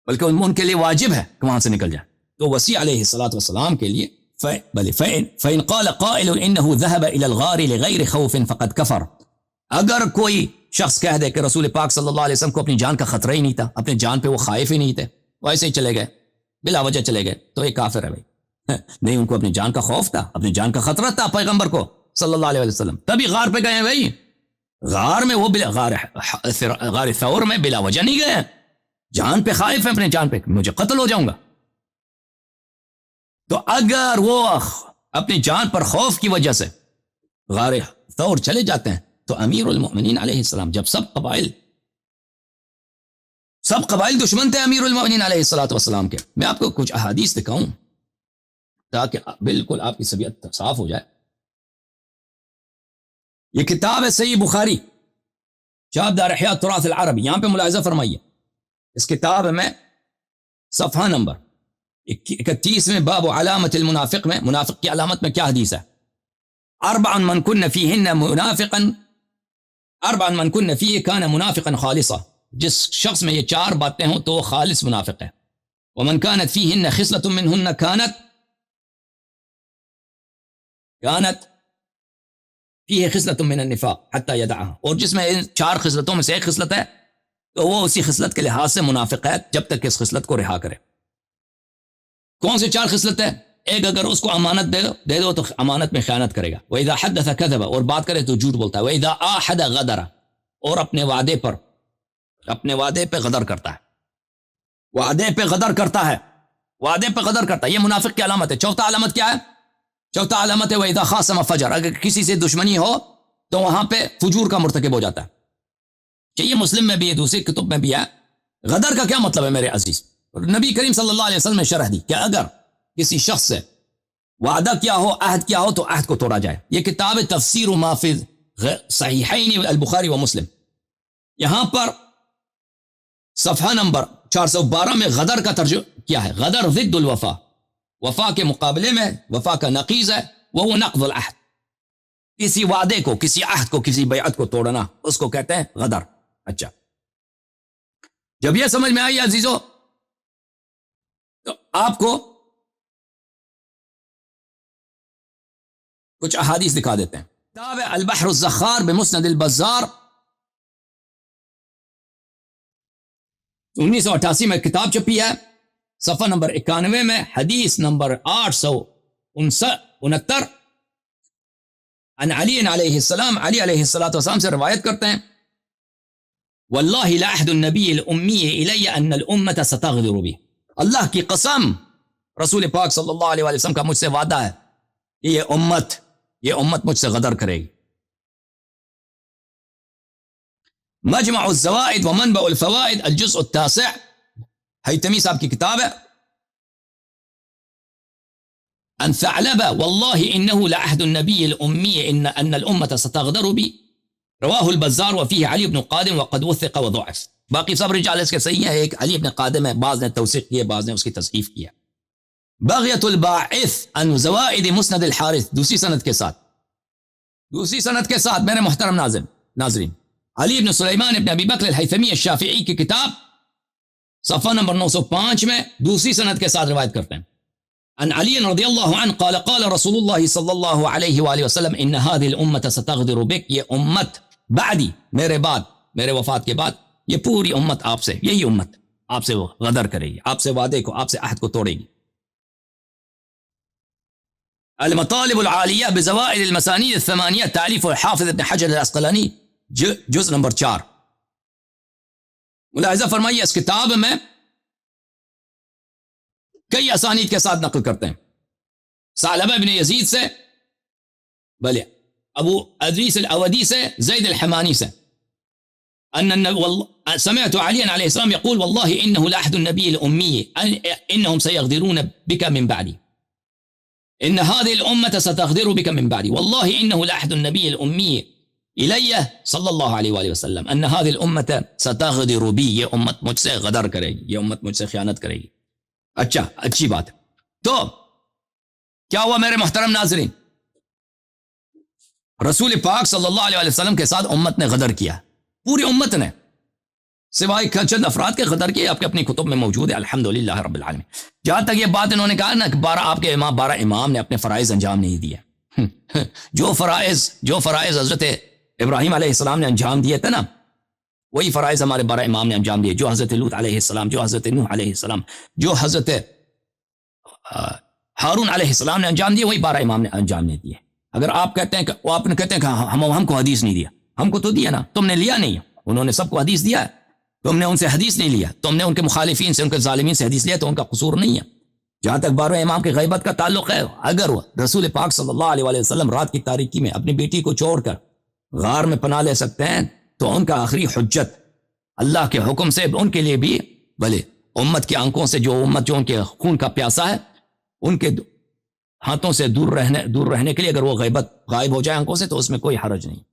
بلکہ ان کے لیے واجب ہے کہ وہاں سے نکل جائے. تو وسیع علیہ الصلوۃ والسلام کے لیے فَإِنْ قَالَ قَائِلٌ إِنَّهُ ذَهَبَ إِلَى الْغَارِ لِغَيْرِ خَوْفٍ فَقَدْ كَفَرَ, اگر کوئی شخص کہہ دے کہ رسول پاک صلی اللہ علیہ وسلم کو اپنی جان کا خطرہ ہی نہیں تھا, اپنی جان پہ وہ خائف ہی نہیں تھے, وہ ایسے ہی چلے گئے, بلا وجہ چلے گئے, تو یہ کافر ہے بھائی. نہیں, ان کو اپنی جان کا خوف تھا, اپنی جان کا خطرہ تھا پیغمبر کو صلی اللہ علیہ وسلم, تبھی غار پہ گئے ہیں بھائی. غار میں وہ غار ثور میں بلا وجہ نہیں گئے, جان پہ خائف ہیں, اپنے جان پہ مجھے قتل ہو جاؤں گا. تو اگر وہ اپنی جان پر خوف کی وجہ سے غار ثور چلے جاتے ہیں, تو امیر المؤمنین علیہ السلام, جب سب قبائل دشمن تھے امیر المؤمنین علیہ السلام کے. میں آپ کو کچھ احادیث دکھاؤں تاکہ بالکل آپ کی طبیعت صاف ہو جائے. یہ کتاب ہے صحیح بخاری, شعب دار احیاء تراث العربی. یہاں پہ ملاحظہ فرمائیے, اس کتاب میں صفحہ نمبر 31 میں باب علامت المنافق میں, منافق کی علامت میں کیا حدیث ہے؟ اربع من کن فیہن منافقا, اربع من کن فیہ کان منافقا خالصا, جس شخص میں یہ 4 باتیں ہوں تو وہ خالص منافق ہے. ومن كانت فیہن خصلۃ منہن کانت فیہ خصلۃ من النفاق حتی یدعها, اور جس میں ان 4 خصلتوں میں سے ایک خصلت ہے تو وہ اسی خصلت کے لحاظ سے منافق ہے جب تک کہ اس خصلت کو رہا کرے. کون سے 4 خصلت ہے؟ ایک, اگر اس کو امانت دے دو تو امانت میں خیانت کرے گا. وَإِذَا حَدَّثَ كَذَبَ, اور بات کرے تو جھوٹ بولتا ہے. وَإِذَا آحَدَ غَدَرَ, اور اپنے وعدے پہ غدر کرتا ہے. وعدے پہ غدر کرتا ہے, یہ منافق کی علامت ہے. چوتھا علامت کیا ہے؟ چوتھا علامت ہے وَإِذَا خَاصَمَ فَجَرَ, اگر کسی سے دشمنی ہو تو وہاں پہ فجور کا مرتکب ہو جاتا ہے. کہ یہ مسلم میں بھی ہے, دوسری کتب میں بھی ہے. غدر کا کیا مطلب ہے میرے عزیز؟ نبی کریم صلی اللہ علیہ وسلم نے شرح دی کہ اگر کسی شخص سے وعدہ کیا ہو, عہد کیا ہو, تو عہد کو توڑا جائے. یہ کتاب تفسیر ما فی صحیحین البخاری و مسلم, یہاں پر صفحہ نمبر 412 میں غدر کا ترجمہ کیا ہے. غدر ضد الوفا, وفا کے مقابلے میں وفا کا نقیض ہے, وہ نقض العہد. کسی وعدے کو, کسی عہد کو, کسی بیعت کو توڑنا, اس کو کہتے ہیں غدر. اچھا, جب یہ سمجھ میں آئی عزیزو, تو آپ کو کچھ احادیث دکھا دیتے ہیں. کتاب البحر الزخار بمسند البزار, 1988 میں کتاب چھپی ہے, صفحہ نمبر 91 میں, حدیث نمبر 869. عن علی علیہ السلام, علی علیہ السلام سے روایت کرتے ہیں, واللہ لعہد النبی الامی الی ان الامت ستغدر بی, اللہ کی قسم رسول پاک صلی اللہ علیہ وسلم کا مجھ سے وعدہ ہے کہ یہ امت مجھ سے غدر کرے گی. مجمع الزوائد ومنبع الفوائد الجزء 9, حیتمی صاحب کی کتاب ہے. ان ثعلبہ واللہ انہ لعہد النبی الامی ان الامت ستغدر بی, رواہ البزار وفیہ علی بن قادم وقد وثق وضعف. باقی سب رجال اس کے صحیح ہیں, ایک علی بن قادم ہے, بعض نے توثیق کیے, بعض نے اس کی تصحیف کیا. بغیت الباعث عن زوائد مسند الحارث, دوسری سند کے ساتھ میرے محترم ناظرین, علی بن سلیمان ابن ابی بکر الحیثمی الشافعی کی کتاب صفحہ نمبر 905 میں دوسری سند کے ساتھ روایت کرتے ہیں. عن علی رضی اللہ عنہ قال قال رسول اللہ صلی اللہ علیہ وآلہ وسلم ان هذه الامة ستغدر بك, یہ امت بعدی, میرے وفات کے بعد یہ پوری امت آپ سے, یہی امت آپ سے وہ غدر کرے گی, آپ سے وعدے کو, آپ سے عہد کو توڑے گی. المطالب العالیہ بزوائد المسانید الثمانیہ, تعلیف الحافظ ابن حجر العسقلانی, جزء نمبر 4, ملاحظہ فرمائیے اس کتاب میں کئی اسانید کے ساتھ نقل کرتے ہیں ثعلبہ بن یزید سے، بلے ابو ادریس الاودی سے، زید الحمانی سے، سمعت عليا عليه السلام يقول والله إنه لأحد النبي الأمي إنهم سيغدرون بك من بعدي، إن هذه الأمة ستغدر بك من بعدي، والله إنه لأحد النبي الأمي إلي صلى الله عليه وآله وسلم أن هذه الأمة ستغدر بي، یہ امت مجھ سے غدر کرے گی، یہ امت مجھ سے خیانت کرے گی۔ اچھا، اچھی بات ہے۔ تو کیا ہوا میرے محترم ناظرین؟ رسول پاک صلی اللہ علیہ وسلم کے ساتھ امت نے غدر کیا، پوری امت نے، سوائے چند افراد کے غدر کیے، آپ کے اپنی کتب میں موجود ہے الحمدللہ رب العالمین۔ جہاں تک یہ بات انہوں نے کہا نا کہ 12 امام نے اپنے فرائض انجام نہیں دیے، جو فرائض حضرت ابراہیم علیہ السلام نے انجام دیے تھے نا، وہی فرائض ہمارے 12 امام نے انجام دیے، جو حضرت لوط علیہ السلام، جو حضرت نوح علیہ السلام، جو حضرت ہارون علیہ السلام نے انجام دیے، وہی 12 امام نے انجام نہیں دیے۔ اگر آپ کہتے ہیں کہ ہم کو حدیث نہیں دیا، ہم کو تو دیا نا، تم نے لیا نہیں، انہوں نے سب کو حدیث دیا ہے، تم نے ان سے حدیث نہیں لیا، تم نے ان کے مخالفین سے، ان کے ظالمین سے حدیث لیا، تو ان کا قصور نہیں ہے۔ جہاں تک 12 امام کی غیبت کا تعلق ہے، اگر وہ رسول پاک صلی اللہ علیہ وسلم رات کی تاریکی میں اپنی بیٹی کو چھوڑ کر غار میں پناہ لے سکتے ہیں، تو ان کا آخری حجت اللہ کے حکم سے ان کے لیے بھی، بھلے امت کی آنکھوں سے، جو ان کے خون کا پیاسا ہے، ان کے ہاتھوں سے دور رہنے کے لیے اگر وہ غائب ہو جائے آنکھوں سے، تو اس میں کوئی حرج نہیں۔